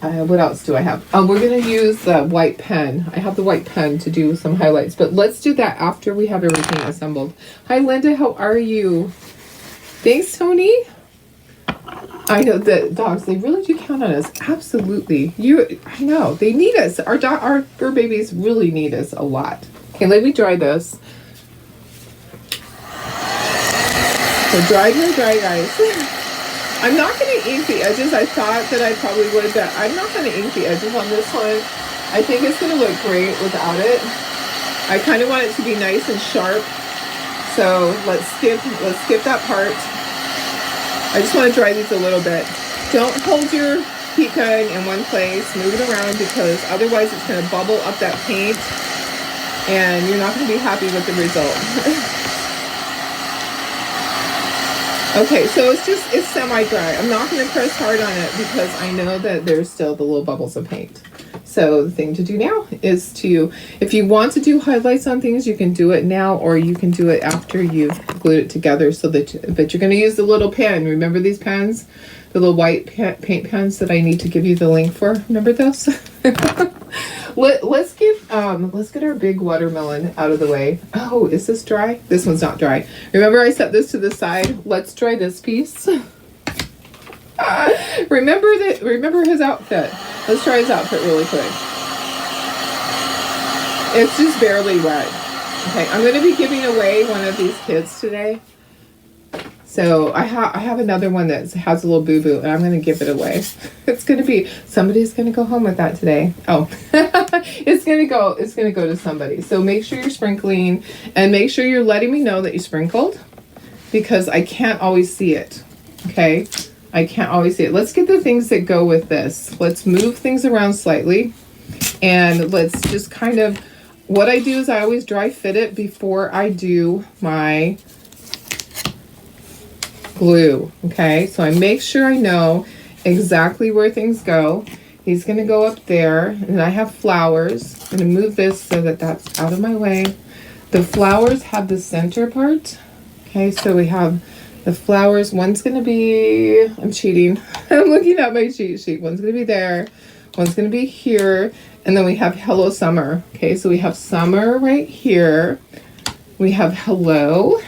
What else do I have? We're going to use the white pen. I have the white pen to do some highlights, but let's do that after we have everything assembled. Hi, Linda. How are you? Thanks, Tony. I know the dogs, they really do count on us. Absolutely. I know. They need us. Our fur babies really need us a lot. Okay, let me dry this. So dry, guys. I'm not going to ink the edges. I thought that I probably would, but I'm not going to ink the edges on this one. I think it's going to look great without it. I kind of want it to be nice and sharp. So let's skip that part. I just want to dry these a little bit. Don't hold your heat gun in one place. Move it around because otherwise it's going to bubble up that paint and you're not going to be happy with the result. Okay, so it's semi-dry. I'm not going to press hard on it because I know that there's still the little bubbles of paint. So the thing to do now is if you want to do highlights on things, you can do it now, or you can do it after you've glued it together. But you're going to use the little pen. Remember these pens? The little white paint pens that I need to give you the link for. Remember those? Let's get our big watermelon out of the way. Oh, is this dry? This one's not dry. Remember I set this to the side. Let's dry this piece. Remember his outfit. Let's try his outfit really quick. It's just barely wet. Okay, I'm going to be giving away one of these kids today. So I have another one that has a little boo-boo, and I'm going to give it away. It's going to be, somebody's going to go home with that today. Oh, it's going to go to somebody. So make sure you're sprinkling, and make sure you're letting me know that you sprinkled, because I can't always see it. Okay, I can't always see it. Let's get the things that go with this. Let's move things around slightly, and let's just kind of, what I do is I always dry fit it before I do my glue. Okay, so I make sure I know exactly where things go. He's going to go up there, and I have flowers. I'm going to move this so that that's out of my way. The flowers have the center part. Okay, so we have the flowers. One's going to be, I'm cheating. I'm looking at my cheat sheet. One's going to be there. One's going to be here. And then we have Hello Summer. Okay, so we have summer right here. We have hello.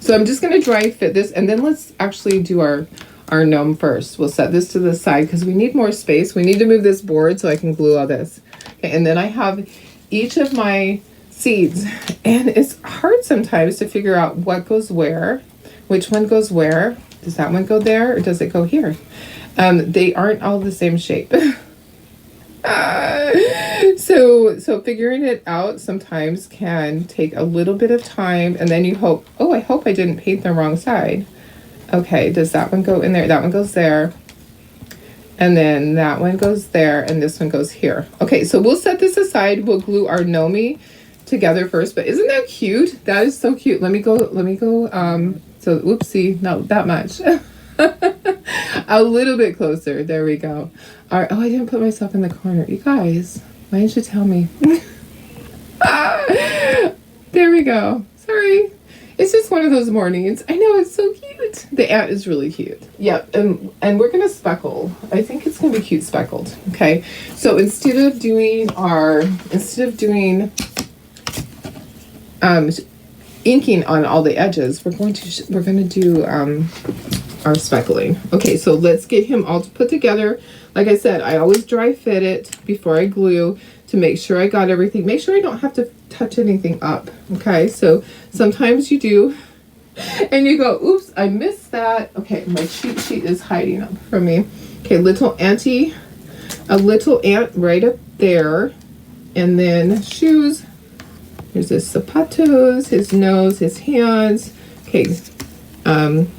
So I'm just going to dry fit this, and then let's actually do our gnome first. We'll set this to the side because we need more space. We need to move this board so I can glue all this. Okay, and then I have each of my seeds, and it's hard sometimes to figure out what goes where, which one goes where. Does that one go there, or does it go here? They aren't all the same shape. So figuring it out sometimes can take a little bit of time, and then you hope, oh, I hope I didn't paint the wrong side. Okay, does that one go in there? That one goes there. And then that one goes there, and this one goes here. Okay, so we'll set this aside. We'll glue our Gnome together first, but isn't that cute? That is so cute. Let me go, so oopsie, not that much. A little bit closer. There we go. All right. Oh, I didn't put myself in the corner. You guys, why didn't you tell me? There we go. Sorry. It's just one of those mornings. I know, it's so cute. The ant is really cute. Yep. And we're going to speckle. I think it's going to be cute speckled. Okay. So instead of doing inking on all the edges, we're going to do our speckling. Okay, so let's get him all put together. Like I said, I always dry fit it before I glue to make sure I got everything. Make sure I don't have to touch anything up. Okay, so sometimes you do, and you go, oops, I missed that. Okay, my cheat sheet is hiding up from me. Okay, a little ant right up there, and then shoes. Here's his zapatos, his nose, his hands. Okay,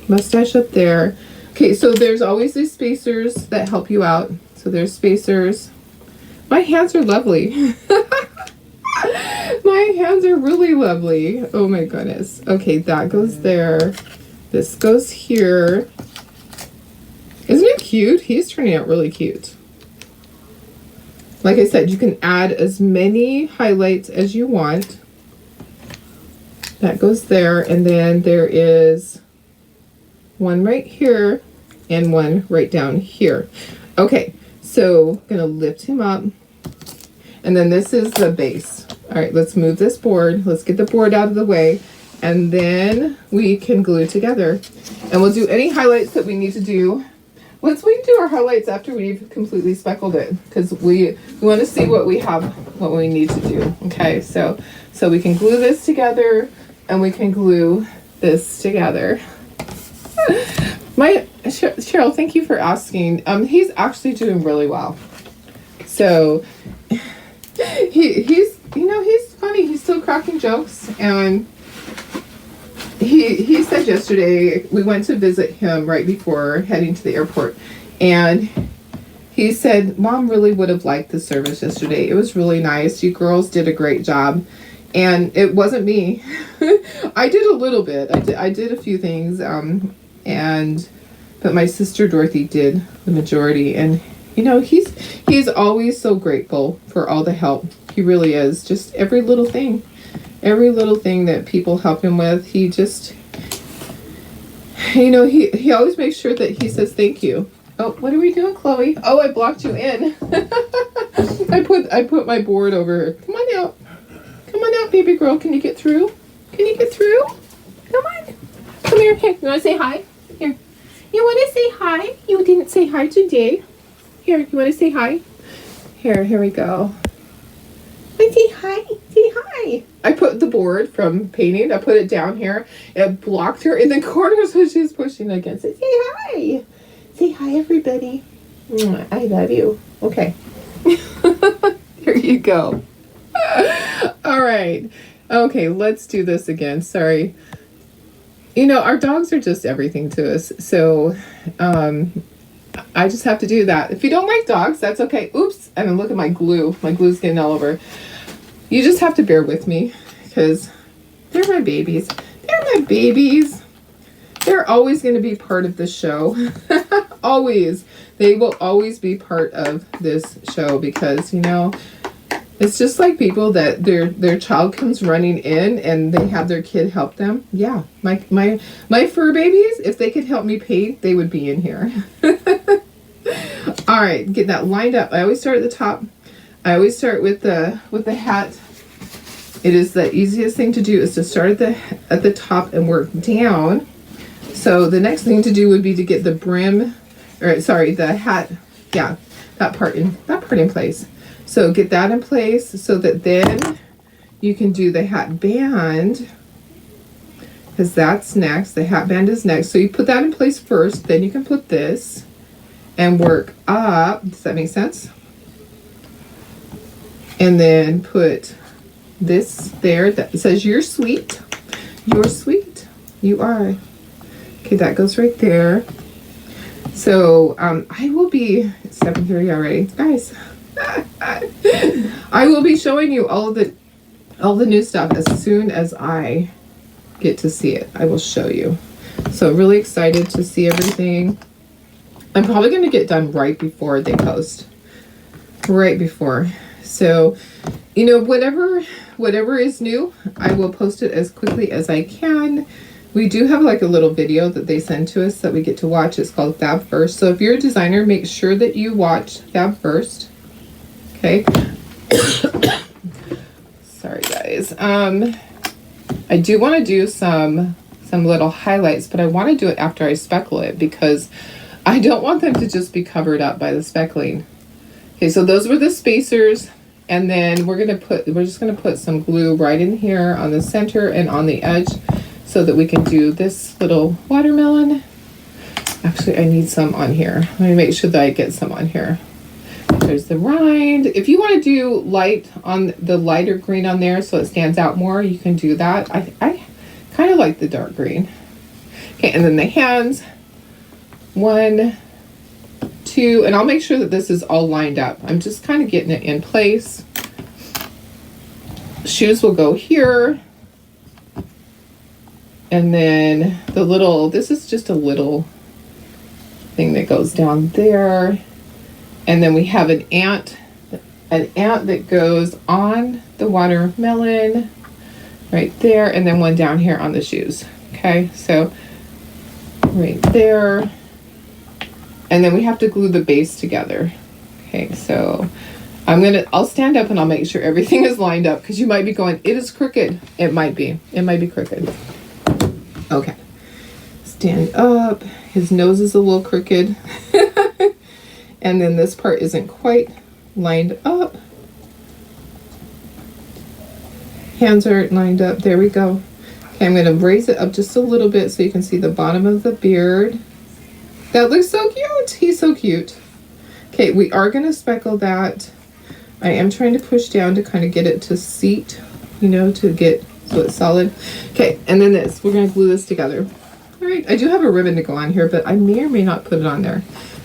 mustache up there. Okay, so there's always these spacers that help you out. So there's spacers. My hands are lovely. My hands are really lovely. Oh my goodness. Okay, that goes there. This goes here. Isn't it cute? He's turning out really cute. Like I said, you can add as many highlights as you want. That goes there, and then there is one right here and one right down here. Okay, so I'm gonna lift him up, and then this is the base. All right, let's move this board. Let's get the board out of the way, and then we can glue together. And we'll do any highlights that we need to do. Let's wait and do our highlights after we've completely speckled it, because we want to see what we have, what we need to do. Okay, so we can glue this together, and we can glue this together. Cheryl, thank you for asking. He's actually doing really well. So he's funny. He's still cracking jokes, and he said yesterday, we went to visit him right before heading to the airport, and he said, Mom really would have liked the service yesterday. It was really nice. You girls did a great job. And it wasn't me. I did a little bit. I did a few things, but my sister Dorothy did the majority. And he's always so grateful for all the help. He really is. Just every little thing that people help him with, he just, he always makes sure that he says thank you. Oh, what are we doing, Chloe? Oh, I blocked you in. I put my board over here. Come on out. Come on out, baby girl. Can you get through? Can you get through? Come on. Come here. Here. You want to say hi? Here. You want to say hi? You didn't say hi today. Here. You want to say hi? Here we go. And say hi. Say hi. I put the board from painting. I put it down here. It blocked her in the corner, so she's pushing against it. Say hi. Say hi, everybody. I love you. Okay. Here you go. All right. Okay, let's do this again. Sorry. Our dogs are just everything to us. So I just have to do that. If you don't like dogs, that's okay. Oops. And then look at my glue. My glue's getting all over. You just have to bear with me, because they're my babies. They're my babies. They're always going to be part of the show. Always. They will always be part of this show, because, it's just like people that their child comes running in and they have their kid help them. Yeah, my fur babies, if they could help me paint, they would be in here. All right, get that lined up. I always start at the top. I always start with the hat. It is the easiest thing to do, is to start at the top and work down. So the next thing to do would be to get the brim, the hat. Yeah, that part in place. So get that in place so that then you can do the hat band, because that's next. The hat band is next. So you put that in place first, then you can put this and work up. Does that make sense? And then put this there that says you're sweet. You're sweet. You are. Okay, that goes right there. So I will be, it's 7:30 already. Guys. I will be showing you all the new stuff as soon as I get to see it. I will show you. So really excited to see everything. I'm probably going to get done right before they post. Right before. So, whatever is new, I will post it as quickly as I can. We do have like a little video that they send to us that we get to watch. It's called Fab First. So if you're a designer, make sure that you watch Fab First. Okay. Sorry guys. I do want to do some little highlights, but I want to do it after I speckle it, because I don't want them to just be covered up by the speckling. Okay, so those were the spacers, and then we're just gonna put some glue right in here on the center and on the edge, so that we can do this little watermelon. Actually, I need some on here. Let me make sure that I get some on here. There's the rind. If you want to do light on the lighter green on there so it stands out more, you can do that. I kind of like the dark green. Okay, and then the hands. 1, 2, and I'll make sure that this is all lined up. I'm just kind of getting it in place. Shoes will go here. And then the little, this is just a little thing that goes down there. And then we have an ant that goes on the watermelon right there, and then one down here on the shoes. Okay, so right there. And then we have to glue the base together. Okay, so I'll stand up and I'll make sure everything is lined up, because you might be going, it is crooked. It might be crooked. Okay, stand up. His nose is a little crooked. And then this part isn't quite lined up. Hands are lined up. There we go. Okay, I'm going to raise it up just a little bit so you can see the bottom of the beard. That looks so cute. He's so cute. Okay, we are going to speckle that. I am trying to push down to kind of get it to seat, you know, to get so it's solid. Okay, and then this. We're going to glue this together. All right, I do have a ribbon to go on here, but I may or may not put it on there.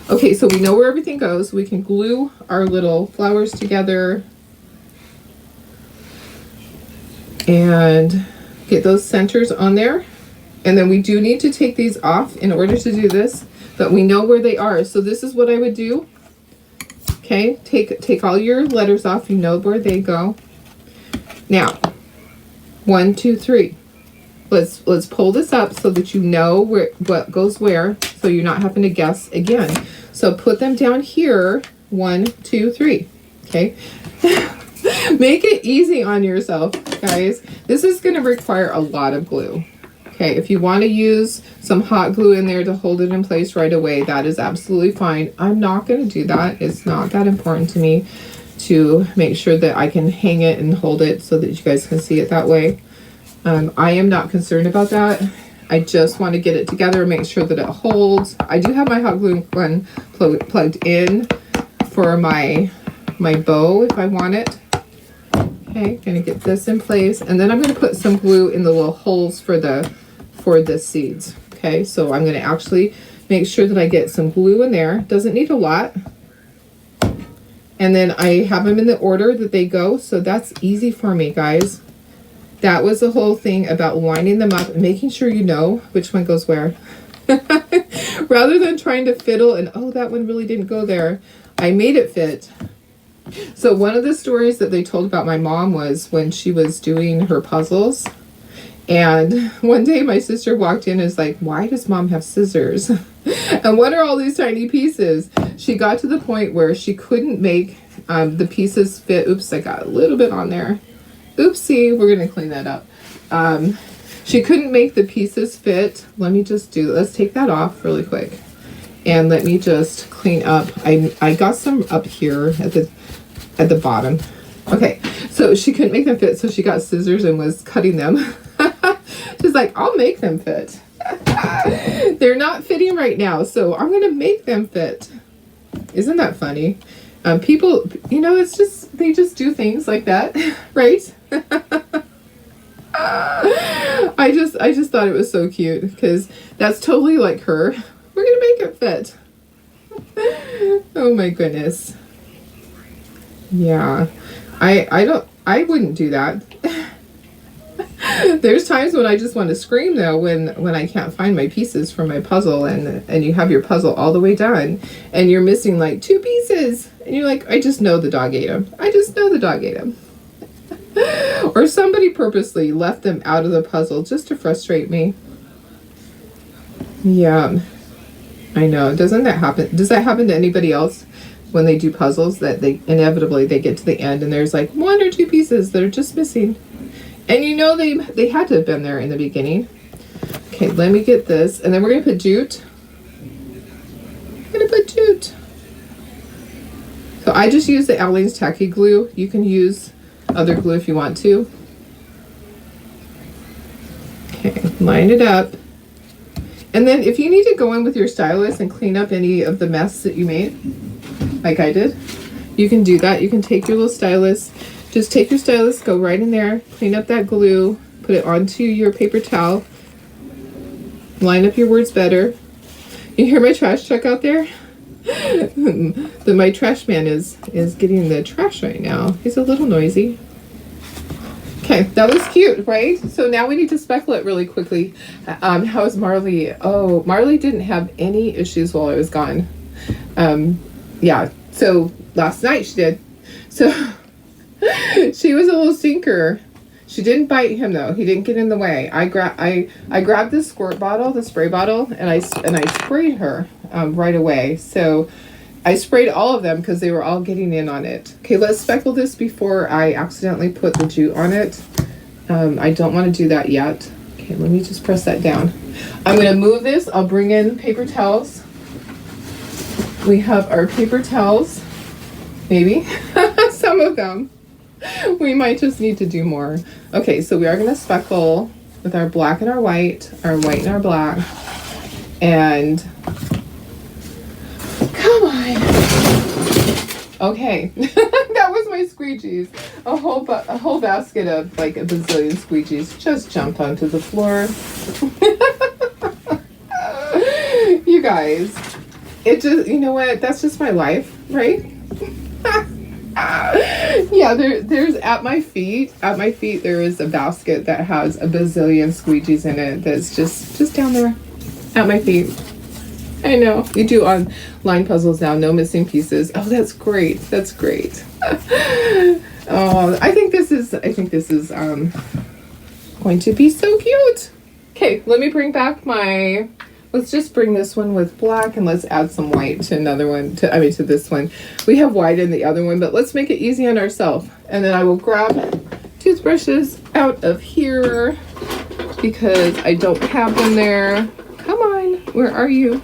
Okay, so we know where everything goes. We can glue our little flowers together and get those centers on there. And then we do need to take these off in order to do this, but we know where they are. So this is what I would do. Okay, take all your letters off. You know where they go. Now, 1, 2, 3. Let's pull this up so that you know what goes where, so you're not having to guess again. So put them down here. 1, 2, 3. Okay. Make it easy on yourself, guys. This is going to require a lot of glue. Okay, if you want to use some hot glue in there to hold it in place right away, that is absolutely fine. I'm not going to do that. It's not that important to me to make sure that I can hang it and hold it so that you guys can see it that way. I am not concerned about that. I just want to get it together and make sure that it holds. I do have my hot glue gun plugged in for my bow if I want it. Okay, gonna get this in place, and then I'm gonna put some glue in the little holes for the seeds. Okay, so I'm gonna actually make sure that I get some glue in there. Doesn't need a lot. And then I have them in the order that they go, so that's easy for me, guys. That was the whole thing about lining them up and making sure you know which one goes where. Rather than trying to fiddle and, oh, that one really didn't go there. I made it fit. So one of the stories that they told about my mom was when she was doing her puzzles. And one day my sister walked in and was like, why does mom have scissors? And what are all these tiny pieces? She got to the point where she couldn't make the pieces fit. Oops, I got a little bit on there. Oopsie, we're going to clean that up. She couldn't make the pieces fit. Let's take that off really quick. And let me just clean up. I got some up here at the bottom. Okay, so she couldn't make them fit, so she got scissors and was cutting them. She's like, I'll make them fit. They're not fitting right now, so I'm going to make them fit. Isn't that funny? People, you know, they just do things like that, right? I just thought it was so cute because that's totally like her. We're gonna make it fit. Oh my goodness. Yeah, I wouldn't do that. There's times when I just want to scream though when I can't find my pieces for my puzzle and you have your puzzle all the way done and you're missing like 2 pieces and you're like, I just know the dog ate them. I just know the dog ate them. Or somebody purposely left them out of the puzzle just to frustrate me. Yeah, I know. Doesn't that happen? Does that happen to anybody else when they do puzzles that they inevitably get to the end and there's like 1 or 2 pieces that are just missing? And you know they had to have been there in the beginning. Okay, let me get this. And then we're going to put jute. I'm going to put jute. So I just use the Aleene's Tacky Glue. You can use other glue if you want to. Okay, line it up. And then if you need to go in with your stylus and clean up any of the mess that you made, like I did, you can do that. You can take your little stylus. Just take your stylus, go right in there, clean up that glue, put it onto your paper towel, line up your words better. You hear my trash truck out there? My trash man is getting the trash right now. He's a little noisy. Okay, that was cute, right? So now we need to speckle it really quickly. How's Marley? Oh, Marley didn't have any issues while I was gone. Yeah, so last night she did. So she was a little stinker. She didn't bite him though. He didn't get in the way. I grabbed this squirt bottle, the spray bottle, and I sprayed her right away. So I sprayed all of them because they were all getting in on it. Okay, let's speckle this before I accidentally put the jute on it. I don't want to do that yet. Okay, let me just press that down. I'm going to move this. I'll bring in paper towels. We have our paper towels. Maybe. Some of them. We might just need to do more. Okay, so we are going to speckle with our black and our white and our black. And come on. Okay, that was my squeegees. A whole basket of like a bazillion squeegees just jumped onto the floor. You guys, it just, you know what? That's just my life, right? Yeah, there's at my feet there is a basket that has a bazillion squeegees in it that's just down there at my feet. I know. You do online puzzles now, no missing pieces. Oh, that's great. That's great. Oh, I think this is going to be so cute. Okay, let me bring back let's just bring this one with black and let's add some white to another one, to this one. We have white in the other one, but let's make it easy on ourselves. And then I will grab toothbrushes out of here because I don't have them there. Come on, where are you?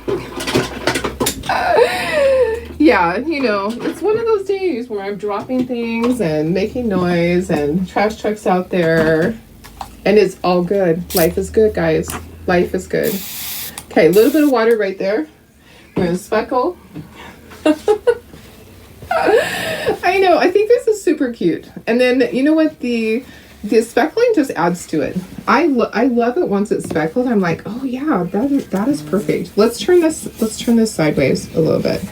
Yeah, you know, it's one of those days where I'm dropping things and making noise and trash trucks out there. And it's all good. Life is good, guys. Life is good. Okay, a little bit of water right there. We're going to speckle. I know, I think this is super cute. And then, you know what, the speckling just adds to it. I love it once it's speckled. I'm like, oh yeah, that is perfect. Let's turn this sideways a little bit.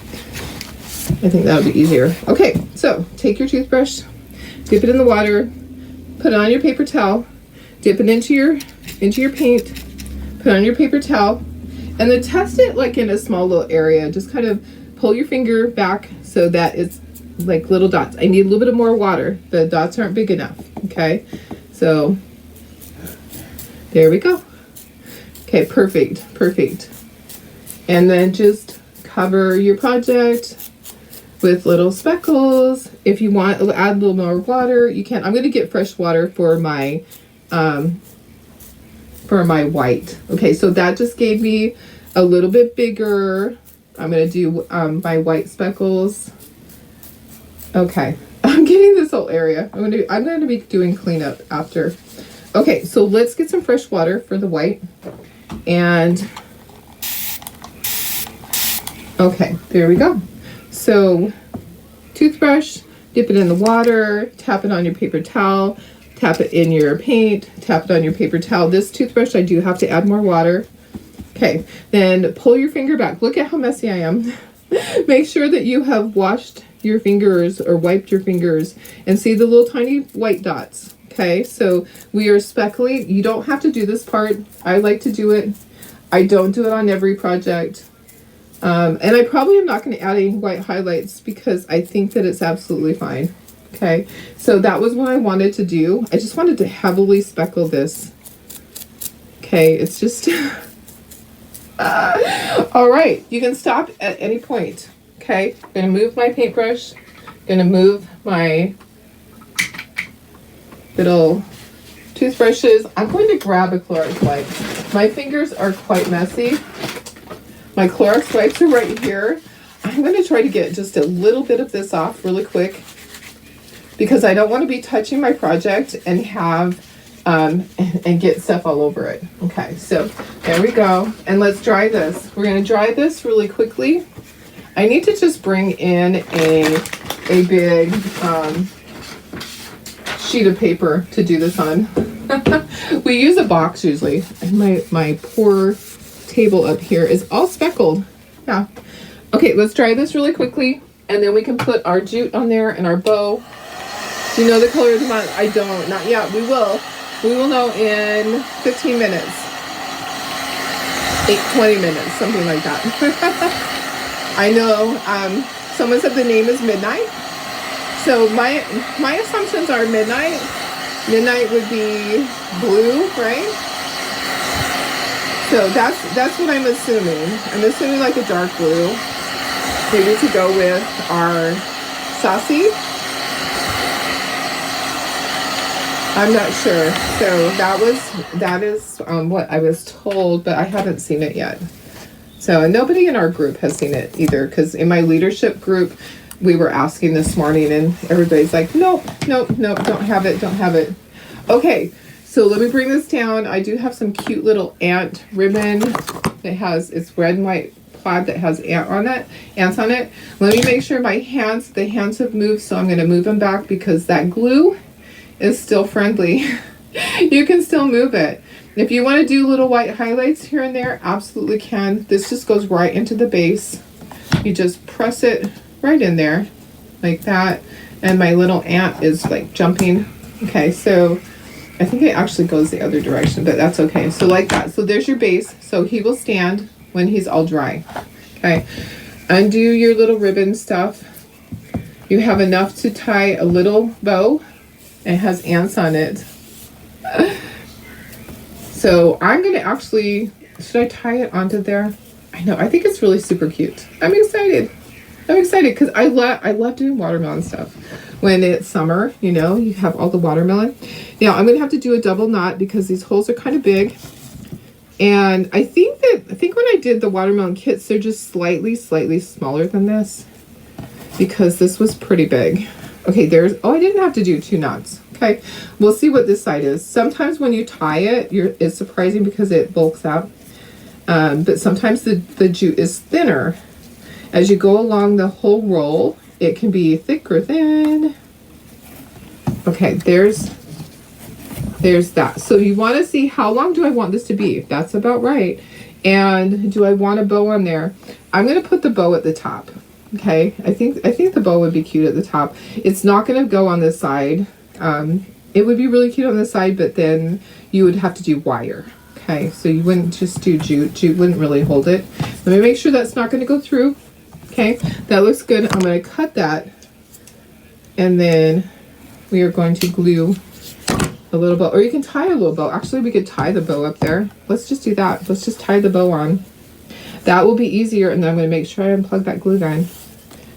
I think that'll be easier. Okay, so take your toothbrush, dip it in the water, put it on your paper towel, dip it into your paint, put it on your paper towel, and then test it like in a small little area. Just kind of pull your finger back so that it's like little dots. I need a little bit of more water. The dots aren't big enough. Okay, so there we go. Okay, perfect. And then just cover your project with little speckles. If you want, add a little more water, you can. I'm going to get fresh water for my white. Okay, so that just gave me a little bit bigger. I'm going to do my white speckles. Okay, I'm getting this whole area. I'm going to be doing cleanup after. Okay, so let's get some fresh water for the white. And okay, there we go. So toothbrush, dip it in the water, tap it on your paper towel, tap it in your paint, tap it on your paper towel. This toothbrush, I do have to add more water. Okay, then pull your finger back. Look at how messy I am. Make sure that you have washed your fingers or wiped your fingers and see the little tiny white dots. Okay, so we are speckling. You don't have to do this part. I like to do it. I don't do it on every project. And I probably am not going to add any white highlights because I think that it's absolutely fine. Okay, so that was what I wanted to do. I just wanted to heavily speckle this. Okay, it's just... all right, you can stop at any point. Okay, I'm going to move my paintbrush. Going to move my little toothbrushes. I'm going to grab a Clorox wipe. My fingers are quite messy. My Clorox wipes are right here. I'm going to try to get just a little bit of this off really quick because I don't want to be touching my project and have and get stuff all over it. Okay, so there we go. And let's dry this. We're going to dry this really quickly. I need to just bring in a big sheet of paper to do this on. We use a box usually. And my poor table up here is all speckled. Yeah. Okay, let's try this really quickly, and then we can put our jute on there and our bow. Do you know the color of the month? I don't, not yet. We will. We will know in 15 minutes. 20 minutes, something like that. I know, someone said the name is Midnight. So my assumptions are midnight. Midnight would be blue, right? So that's what I'm assuming. I'm assuming like a dark blue. Maybe to go with our sassy. I'm not sure. So that is what I was told, but I haven't seen it yet. So nobody in our group has seen it either, because in my leadership group, we were asking this morning and everybody's like, nope, don't have it. Okay, so let me bring this down. I do have some cute little ant ribbon that has, it's red and white plaid that has ants on it. Let me make sure the hands have moved, so I'm gonna move them back because that glue is still friendly. You can still move it. If you want to do little white highlights here and there, absolutely can. This just goes right into the base. You just press it right in there like that, and my little ant is like jumping. Okay, so I think it actually goes the other direction, but that's okay. So like that. So there's your base. So he will stand when he's all dry. Okay, undo your little ribbon stuff. You have enough to tie a little bow. It has ants on it. So I'm gonna actually, should I tie it onto there? I know, I think it's really super cute. I'm excited because I love doing watermelon stuff. When it's summer, you know, you have all the watermelon. Now I'm gonna have to do a double knot because these holes are kind of big. And I think when I did the watermelon kits, they're just slightly smaller than this because this was pretty big. Okay, I didn't have to do 2 knots. Okay, we'll see what this side is. Sometimes when you tie it, it's surprising because it bulks out. But sometimes the jute is thinner. As you go along the whole roll, it can be thick or thin. Okay, there's that. So you want to see how long do I want this to be? That's about right. And do I want a bow on there? I'm going to put the bow at the top. Okay, I think the bow would be cute at the top. It's not going to go on this side. It would be really cute on the side, but then you would have to do wire. Okay, so you wouldn't just do jute. Jute wouldn't really hold it. Let me make sure that's not going to go through. Okay, that looks good. I'm going to cut that, and then we are going to glue a little bow, or you can tie a little bow. Actually, we could tie the bow up there. Let's just do that. Let's just tie the bow on. That will be easier, and then I'm going to make sure I unplug that glue gun.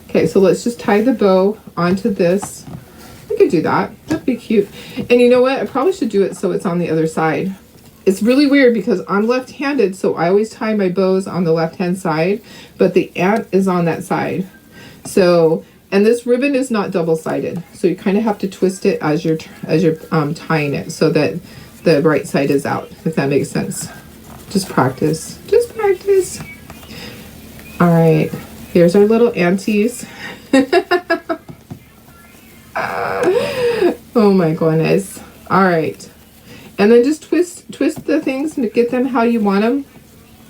Okay, so let's just tie the bow onto this. We could do that. That'd be cute. And you know what? I probably should do it so it's on the other side. It's really weird because I'm left-handed, so I always tie my bows on the left-hand side, but the ant is on that side. So, and this ribbon is not double-sided, so you kind of have to twist it as you're tying it so that the right side is out, if that makes sense. Just practice. Just practice. All right. Here's our little anties. Oh my goodness. All right. And then just twist the things and get them how you want them.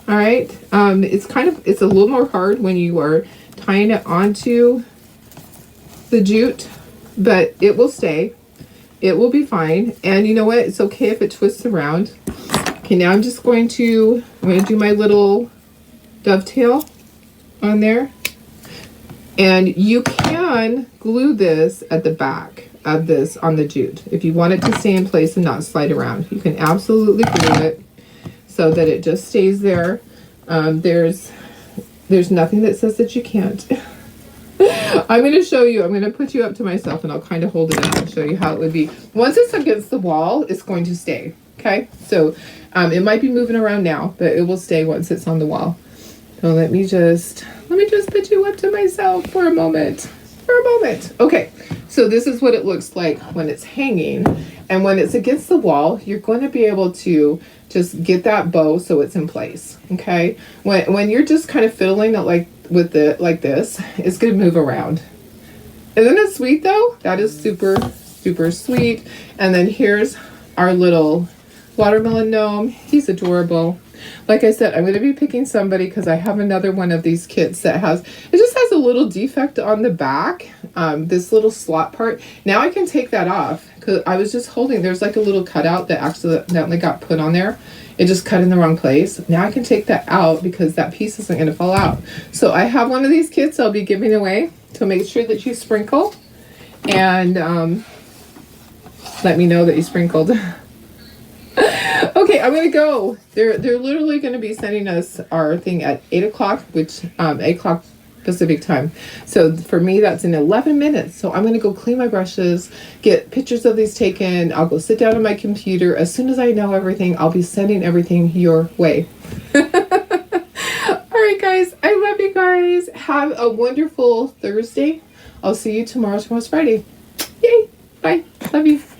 All right. It's a little more hard when you are tying it onto the jute, but it will stay. It will be fine. And you know what? It's okay if it twists around. Okay, now I'm going to do my little dovetail on there. And you can glue this at the back of this on the jute. If you want it to stay in place and not slide around, you can absolutely glue it so that it just stays there. There's nothing that says that you can't. I'm going to show you. I'm going to put you up to myself and I'll kind of hold it up and show you how it would be. Once it's against the wall, it's going to stay. Okay, so it might be moving around now, but it will stay once it's on the wall. So let me just put you up to myself for a moment. Okay, so this is what it looks like when it's hanging, and when it's against the wall, you're going to be able to just get that bow so it's in place. Okay, when you're just kind of fiddling it like this, it's going to move around. Isn't it sweet though? That is super sweet. And then here's our little watermelon gnome. He's adorable. Like I said, I'm going to be picking somebody because I have another one of these kits that it just has a little defect on the back, this little slot part. Now I can take that off because I was just holding, there's like a little cutout that accidentally got put on there. It just cut in the wrong place. Now I can take that out because that piece isn't going to fall out. So I have one of these kits I'll be giving away, to make sure that you sprinkle and let me know that you sprinkled. Okay, I'm gonna go. They're literally gonna be sending us our thing at 8 o'clock, which 8 o'clock Pacific time. So for me, that's in 11 minutes. So I'm gonna go clean my brushes, get pictures of these taken. I'll go sit down on my computer. As soon as I know everything, I'll be sending everything your way. All right, guys. I love you guys. Have a wonderful Thursday. I'll see you tomorrow. Tomorrow's Friday. Yay! Bye. Love you.